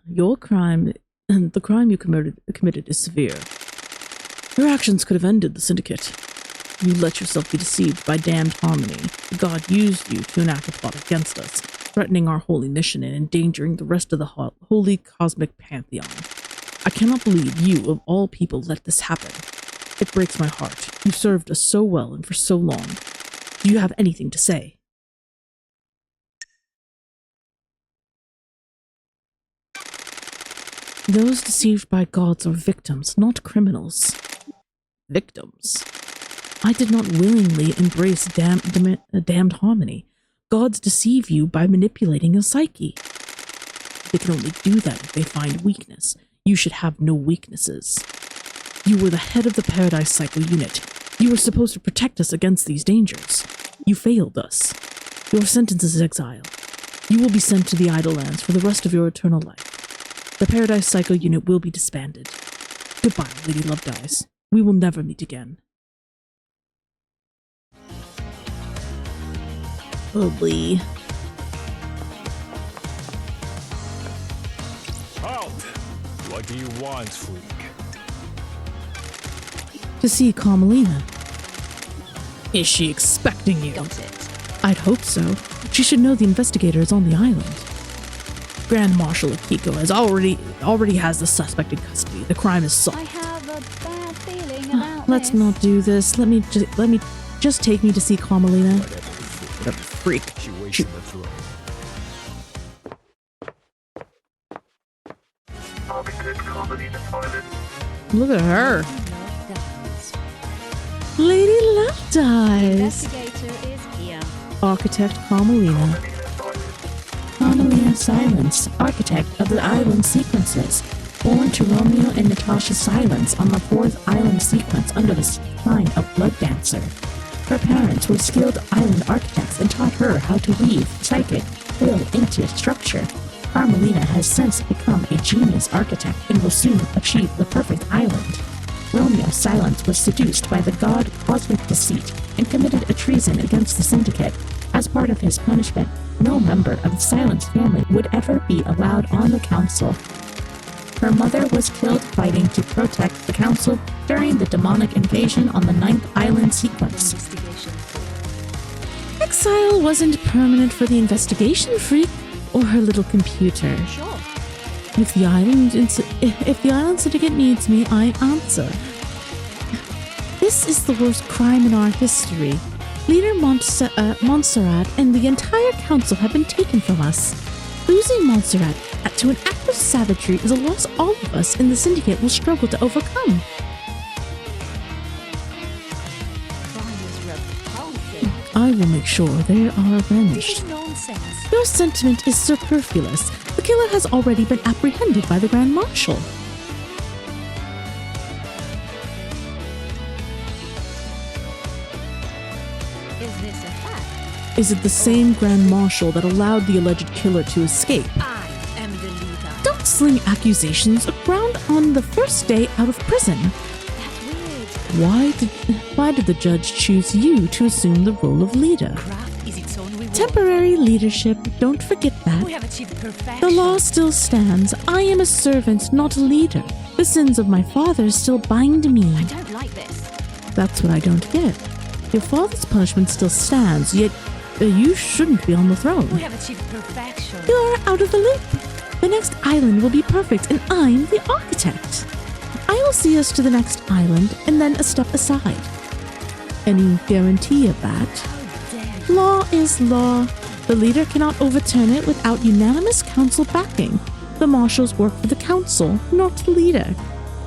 Your crime, and the crime you committed is severe. Your actions could have ended the Syndicate. You let yourself be deceived by damned harmony. The god used you to enact a plot against us, threatening our holy mission and endangering the rest of the holy cosmic pantheon. I cannot believe you, of all people, let this happen. It breaks my heart. You served us so well and for so long. Do you have anything to say? Those deceived by gods are victims, not criminals. Victims? I did not willingly embrace damned harmony. Gods deceive you by manipulating your psyche. They can only do that if they find weakness. You should have no weaknesses. You were the head of the Paradise Cycle unit. You were supposed to protect us against these dangers. You failed us. Your sentence is exile. You will be sent to the Idle Lands for the rest of your eternal life. The Paradise Psycho unit will be disbanded. Goodbye, Lady Loved Eyes. We will never meet again. Probably. Halt! What do you want, freak? To see Carmelina. Is she expecting you? Got it. I'd hope so. She should know the investigator is on the island. Grand Marshal of Kiko has already has the suspect in custody. The crime is solved. I have a bad feeling about Let's this. not do this. Let me just take me to see Carmelina. What a freak. She waits on the throne. Architect Carmelina Island. Look at her. Lady Left Eyes. Investigator is here. Architect Carmelina. Carmelina Silence, architect of the island sequences. Born to Romeo and Natasha Silence on the 4th island sequence under the sign of Blood Dancer. Her parents were skilled island architects and taught her how to weave psychic will into structure. Carmelina has since become a genius architect and will soon achieve the perfect island. Romeo Silence was seduced by the god Cosmic Deceit and committed a treason against the Syndicate. As part of his punishment, no member of the Silence family would ever be allowed on the council. Her mother was killed fighting to protect the council during the demonic invasion on the 9th island sequence. Exile wasn't permanent for the investigation freak or her little computer. Sure. If the island syndicate needs me, I answer. This is the worst crime in our history. Leader Monserrat and the entire council have been taken from us. Losing Monserrat to an act of savagery is a loss all of us in the syndicate will struggle to overcome. Crime is repulsive. I will make sure they are avenged. Nonsense. Your sentiment is superfluous. The killer has already been apprehended by the Grand Marshal. Is this a fact? Is it the same Grand Marshal that allowed the alleged killer to escape? I am the leader. Don't sling accusations around on the first day out of prison. That's weird. Why did the judge choose you to assume the role of leader? Craft is its own reward. Temporary leadership, don't forget We that. have achieved perfection. The law still stands. I am a servant, not a leader. The sins of my father still bind me. I don't like this. That's what I don't get. Your father's punishment still stands, yet you shouldn't be on the throne. We have achieved perfection. You're out of the loop. The next island will be perfect, and I'm the architect. I will see us to the next island, and then a step aside. Any guarantee of that? How dare you? Law is law. The leader cannot overturn it without unanimous council backing. The marshals work for the council, not the leader.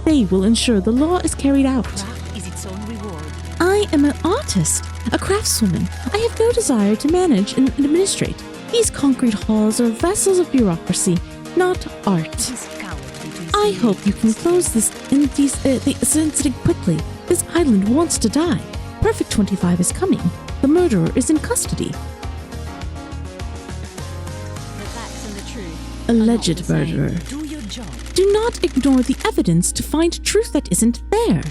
They will ensure the law is carried out. Craft is its own reward. I am an artist, a craftswoman. I have no desire to manage and administrate. These concrete halls are vessels of bureaucracy, not art. It is cowardly to I insinuate hope you can close this incident quickly. This island wants to die. Perfect 25 is coming. The murderer is in custody. the facts and the truth. Alleged murderer. Do your job. Do not ignore the evidence to find truth that isn't there.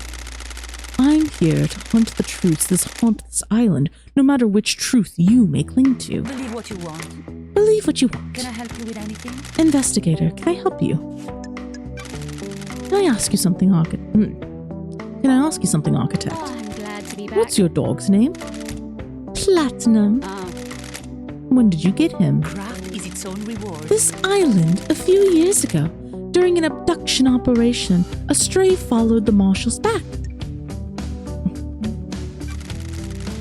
I'm here to hunt the truths that haunt this island, no matter which truth you may cling to. Believe what you want. Believe what you want. Can I help you with anything? Investigator, can I help you? Can I ask you something, architect? Can I ask you something, architect? Oh, I'm glad to be back. What's your dog's name? Platinum. When did you get him? Craft is its own reward. This island, a few years ago, during an abduction operation, a stray followed the marshals back.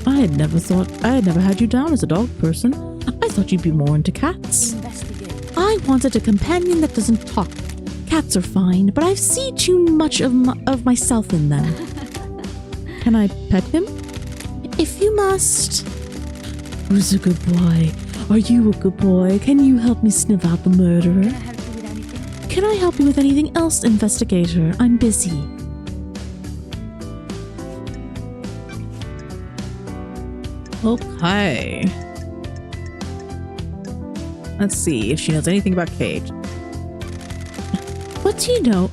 I had never had you down as a dog person. I thought you'd be more into cats. Investigate. I wanted a companion that doesn't talk. Cats are fine, but I see too much of myself in them. Can I pet him? If you must. Who's a good boy? Are you a good boy? Can you help me sniff out the murderer? Can I help you with anything? Can I help you with anything else, investigator? I'm busy. Okay. Let's see if she knows anything about Cage. What do you know?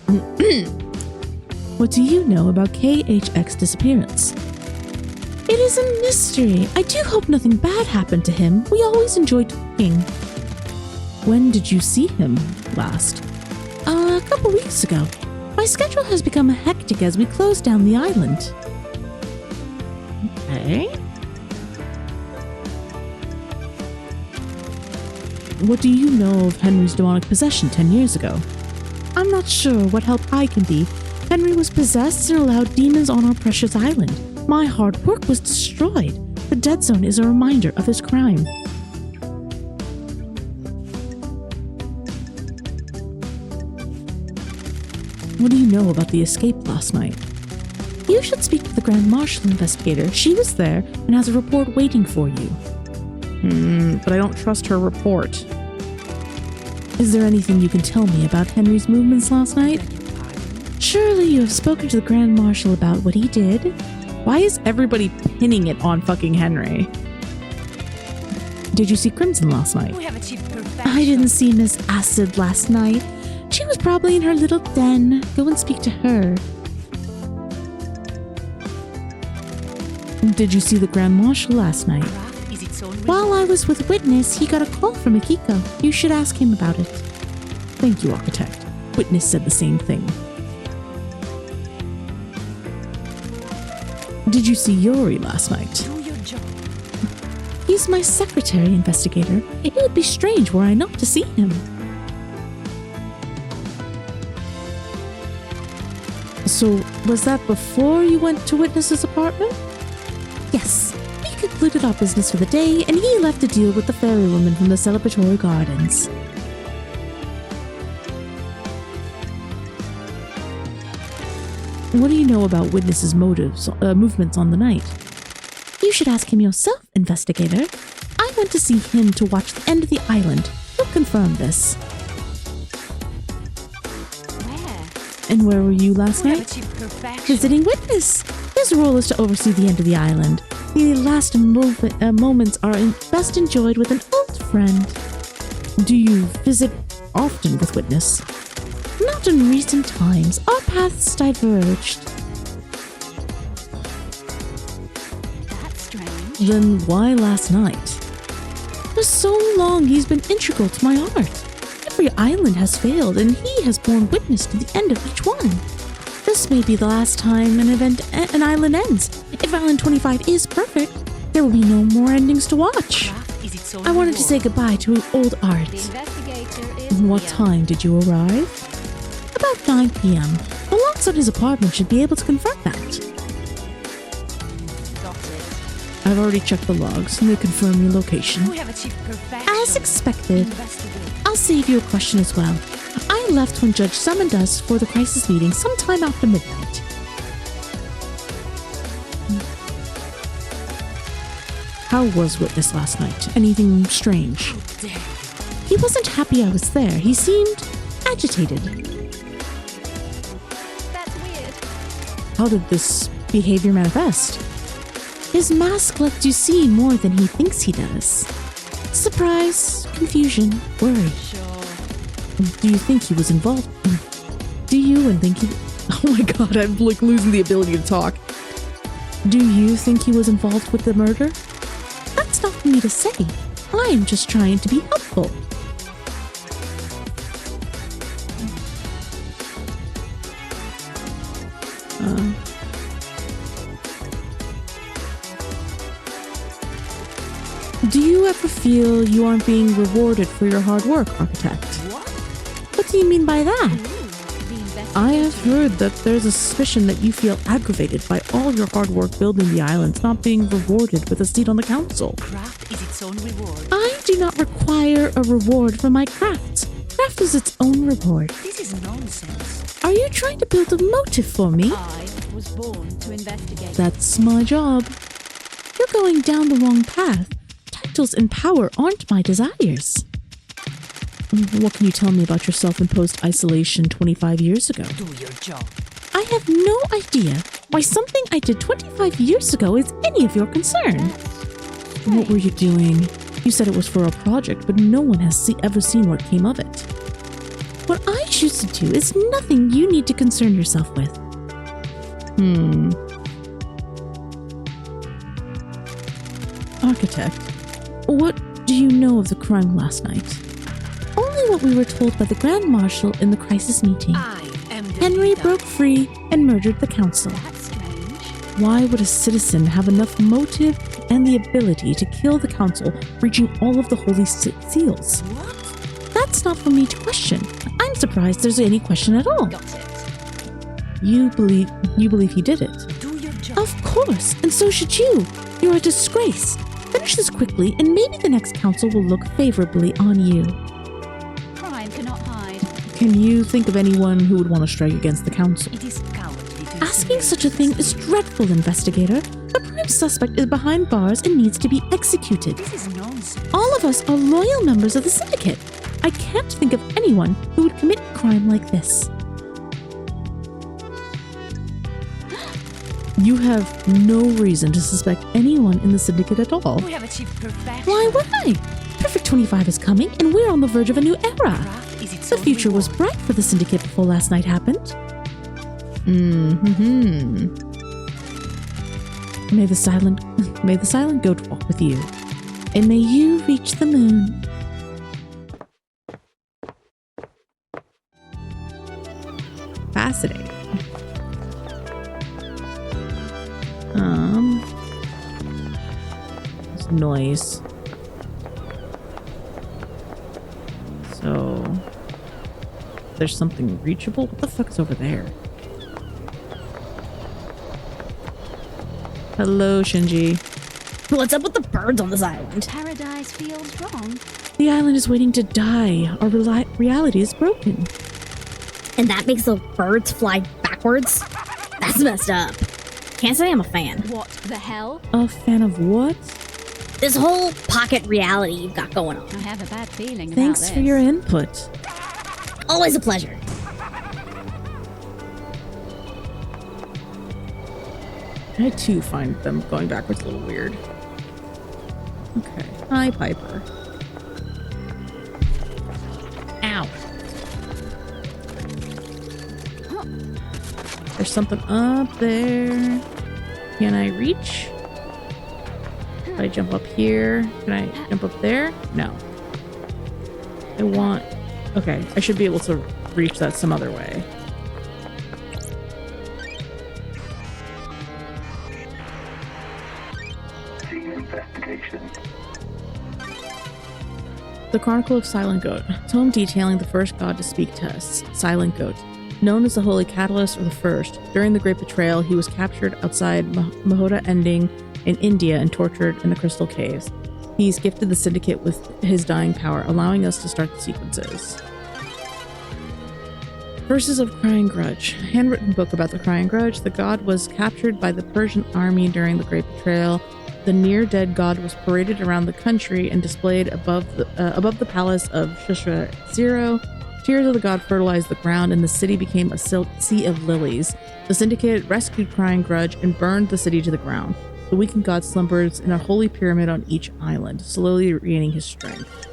What do you know about KHX's disappearance? It is a mystery. I do hope nothing bad happened to him. We always enjoy talking. When did you see him last? A couple weeks ago. My schedule has become hectic as we close down the island. Okay. What do you know of Henry's demonic possession 10 years ago? I'm not sure what help I can be. Henry was possessed and allowed demons on our precious island. My hard work was destroyed. The dead zone is a reminder of his crime. What do you know about the escape last night? You should speak to the Grand Marshal investigator. She was there and has a report waiting for you. But I don't trust her report. Is there anything you can tell me about Henry's movements last night? Surely you have spoken to the Grand Marshal about what he did? Why is everybody pinning it on fucking Henry? Did you see Crimson last night? I didn't see Miss Acid last night. She was probably in her little den. Go and speak to her. Did you see the Grand Marshal last night? While I was with Witness, he got a call from Akiko. You should ask him about it. Thank you, Architect. Witness said the same thing. Did you see Yuri last night? He's my secretary, investigator. It would be strange were I not to see him. So, was that before you went to Witness's apartment? Yes. We concluded our business for the day, and he left to deal with the fairy woman from the celebratory gardens. What do you know about Witness's movements on the night? You should ask him yourself, investigator. I went to see him to watch the end of the island. He'll confirm this. And where were you last night? Visiting Witness. His role is to oversee the end of the island. The last moments are best enjoyed with an old friend. Do you visit often with Witness? Not in recent times. Our paths diverged. That's strange. Then why last night? For so long he's been integral to my art. Every island has failed, and he has borne witness to the end of each one. This may be the last time an island ends. If Island 25 is perfect, there will be no more endings to watch. I wanted to say goodbye to old art. What time did you arrive? About 9 p.m. The locks on his apartment should be able to confirm that. I've already checked the logs, and they confirm your location. As expected. I'll save you a question as well. I left when Judge summoned us for the crisis meeting sometime after midnight. How was Witness last night? Anything strange? He wasn't happy I was there. He seemed agitated. That's weird. How did this behavior manifest? His mask lets you see more than he thinks he does. Surprise, confusion, worry. Sure. Do you think he was involved? Do you and think he... Oh my god, I'm like losing the ability to talk. Do you think he was involved with the murder? That's not for me to say. I'm just trying to be helpful. Do you ever feel you aren't being rewarded for your hard work, Architect? What do you mean by that? I have heard that there's a suspicion that you feel aggravated by all your hard work building the islands not being rewarded with a seat on the council. Craft is its own reward. I do not require a reward for my crafts. Craft is its own reward. This is nonsense. Are you trying to build a motive for me? I was born to investigate. That's my job. You're going down the wrong path. Titles and power aren't my desires. What can you tell me about your self-imposed isolation 25 years ago? Do your job. I have no idea why something I did 25 years ago is any of your concern. What were you doing? You said it was for a project, but no one has ever seen what came of it. What I choose to do is nothing you need to concern yourself with. Architect, what do you know of the crime last night? Only what we were told by the Grand Marshal in the crisis meeting. I am the Henry leader. broke free and murdered the council. That's strange. Why would a citizen have enough motive and the ability to kill the council, breaching all of the holy seals? What? That's not for me to question. I'm surprised there's any question at all. Got it. You believe he did it? Do your job. Of course, and so should you. You're a disgrace. Finish this quickly, and maybe the next council will look favorably on you. Crime cannot hide. Can you think of anyone who would want to strike against the council? It is cowardly to Asking such a thing is dreadful, investigator. The prime suspect is behind bars and needs to be executed. This is nonsense. All of us are loyal members of the Syndicate. I can't think of anyone who would commit a crime like this. You have no reason to suspect anyone in the Syndicate at all. We have achieved perfection. Why would I? Perfect 25 is coming, and we're on the verge of a new era. Wrath is its The own future was reward. bright for the Syndicate before last night happened. May the silent goat walk with you, and may you reach the moon. Fascinating. There's noise. So there's something reachable? What the fuck is over there? Hello, Shinji. What's up with the birds on this island? Paradise feels wrong. The island is waiting to die. Our reality is broken. And that makes the birds fly backwards? That's messed up. Can't say I'm a fan. What the hell? A fan of what? This whole pocket reality you've got going on. I have a bad feeling about Thanks this. for your input. Always a pleasure. I too find them going backwards a little weird. Okay. Hi, Piper. Ow. There's something up there. Can I reach? Can I jump up here? Can I jump up there? No. I want... Okay, I should be able to reach that some other way. The Chronicle of Silent Goat, a tome detailing the first god to speak to us, Silent Goat. Known as the Holy Catalyst or the First, during the Great Betrayal, he was captured outside Mahoda Ending in India and tortured in the Crystal Caves. He's gifted the Syndicate with his dying power, allowing us to start the sequences. Verses of Crying Grudge. A handwritten book about the Crying Grudge. The god was captured by the Persian army during the Great Betrayal. The near-dead god was paraded around the country and displayed above the palace of Shushra Zero. Tears of the god fertilized the ground, and the city became a sea of lilies. The Syndicate rescued Crying Grudge and burned the city to the ground. The weakened god slumbers in a holy pyramid on each island, slowly regaining his strength.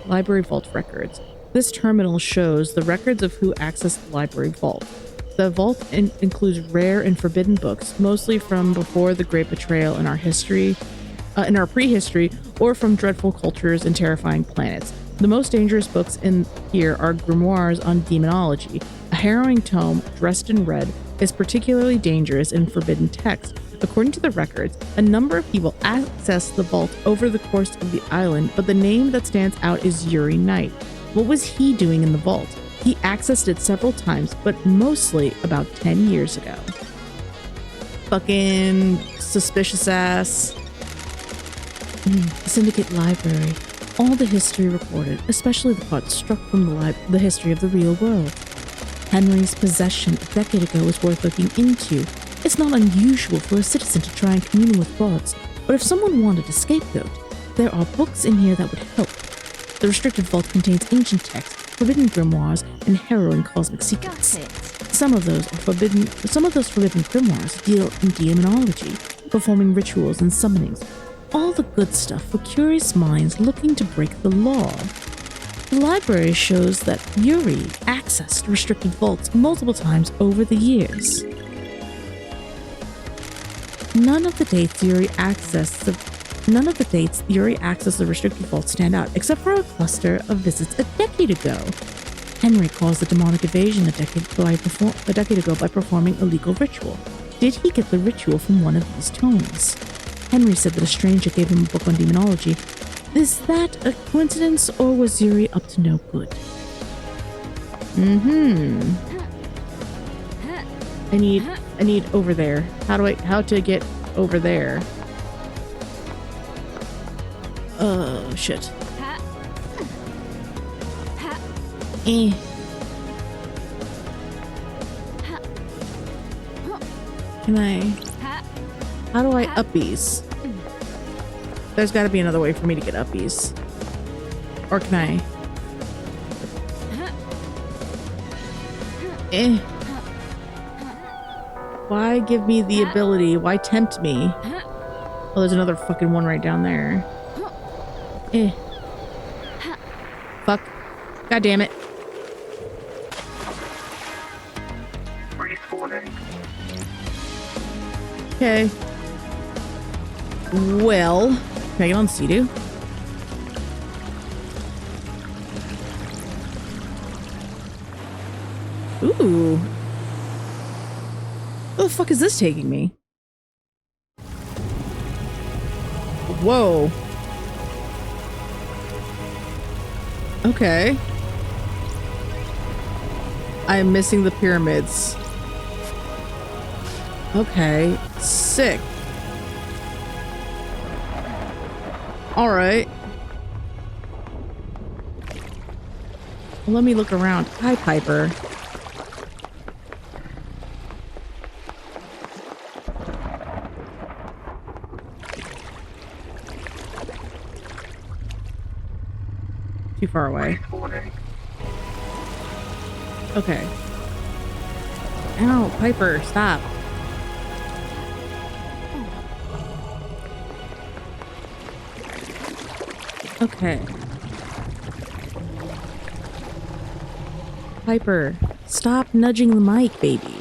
Library Vault Records. This terminal shows the records of who accessed the library vault. The vault includes rare and forbidden books, mostly from before the Great Betrayal in our history, in our prehistory, or from dreadful cultures and terrifying planets. The most dangerous books in here are grimoires on demonology. A harrowing tome, dressed in red, is particularly dangerous in forbidden text. According to the records, a number of people accessed the vault over the course of the island, but the name that stands out is Yuri Knight. What was he doing in the vault? He accessed it several times, but mostly about 10 years ago. Fucking suspicious ass. Syndicate Library. All the history recorded, especially the parts struck from the history of the real world. Henry's possession a decade ago is worth looking into. It's not unusual for a citizen to try and commune with gods, but if someone wanted a scapegoat, there are books in here that would help. The restricted vault contains ancient texts, forbidden grimoires, and harrowing cosmic secrets. Got it. Some of those forbidden grimoires deal in demonology, performing rituals and summonings. all the good stuff for curious minds looking to break the law. The library shows that Yuri accessed restricted vaults multiple times over the years. None of the dates Yuri accessed the restricted vault stand out, except for a cluster of visits a decade ago. Henry caused the demonic invasion a decade ago by performing a legal ritual. Did he get the ritual from one of these tomes? Henry said that a stranger gave him a book on demonology. Is that a coincidence, or was Yuri up to no good? I need over there. How to get over there? Oh, shit. How do I uppies? There's got to be another way for me to get uppies. Or can I? Why give me the ability? Why tempt me? Oh, there's another fucking one right down there. Fuck. God damn it. Okay. Well, can I get on Sea-Doo? Ooh. Where the fuck is this taking me? Whoa. Okay. I am missing the pyramids. Okay. Sick. Alright. Let me look around. Hi, Piper. Too far away. Okay. Ow, Piper, stop. Okay. Piper, stop nudging the mic, baby.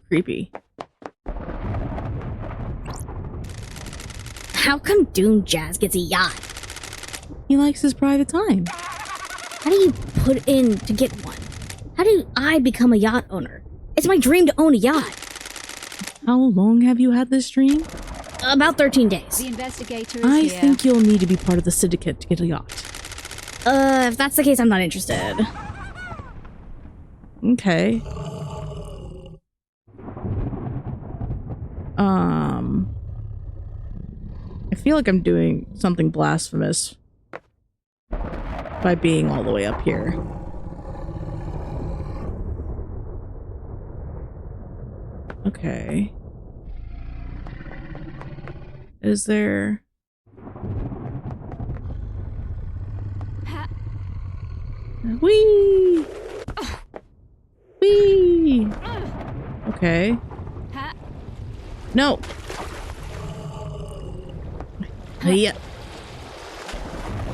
Creepy. How come Doom Jazz gets a yacht? He likes his private time. How do you put in to get one? How do I become a yacht owner? It's my dream to own a yacht. How long have you had this dream? About 13 days. The investigator is I here. think you'll need to be part of the syndicate to get a yacht. If that's the case, I'm not interested. Okay. I feel like I'm doing something blasphemous by being all the way up here. Okay. Is there... Whee! Whee! Okay. No! Yeah.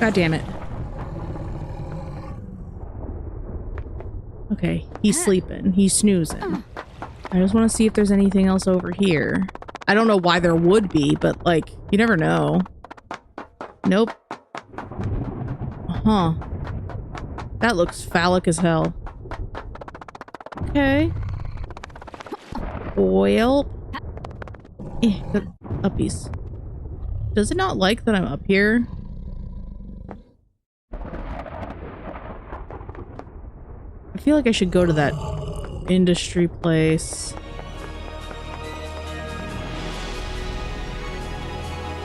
God damn it. Okay, he's sleeping. He's snoozing. I just want to see if there's anything else over here. I don't know why there would be, but, like, you never know. Nope. Huh. That looks phallic as hell. Okay. Well. The uppies. Does it not like that I'm up here? I feel like I should go to that industry place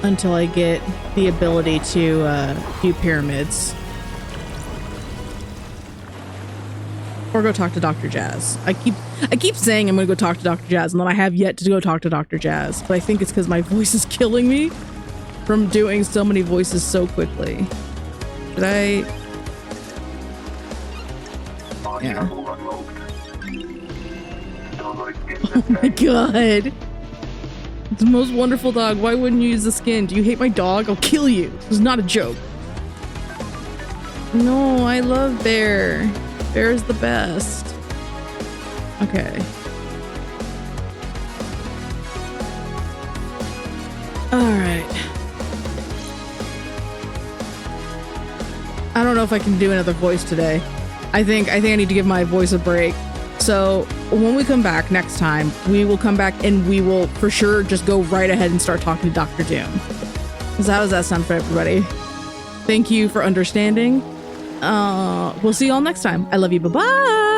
until I get the ability to do pyramids. Or go talk to Dr. Jazz. I keep saying I'm gonna go talk to Dr. Jazz, and then I have yet to go talk to Dr. Jazz. But I think it's because my voice is killing me from doing so many voices so quickly. Should I Yeah. Oh my god. It's the most wonderful dog. Why wouldn't you use the skin? Do you hate my dog? I'll kill you. This is not a joke. No, I love Bear. Bear is the best. Okay. Alright. I don't know if I can do another voice today. I think I need to give my voice a break. So when we come back next time, we will come back and we will for sure just go right ahead and start talking to Dr. Doom. So how does that sound for everybody? Thank you for understanding. We'll see you all next time. I love you. Bye-bye.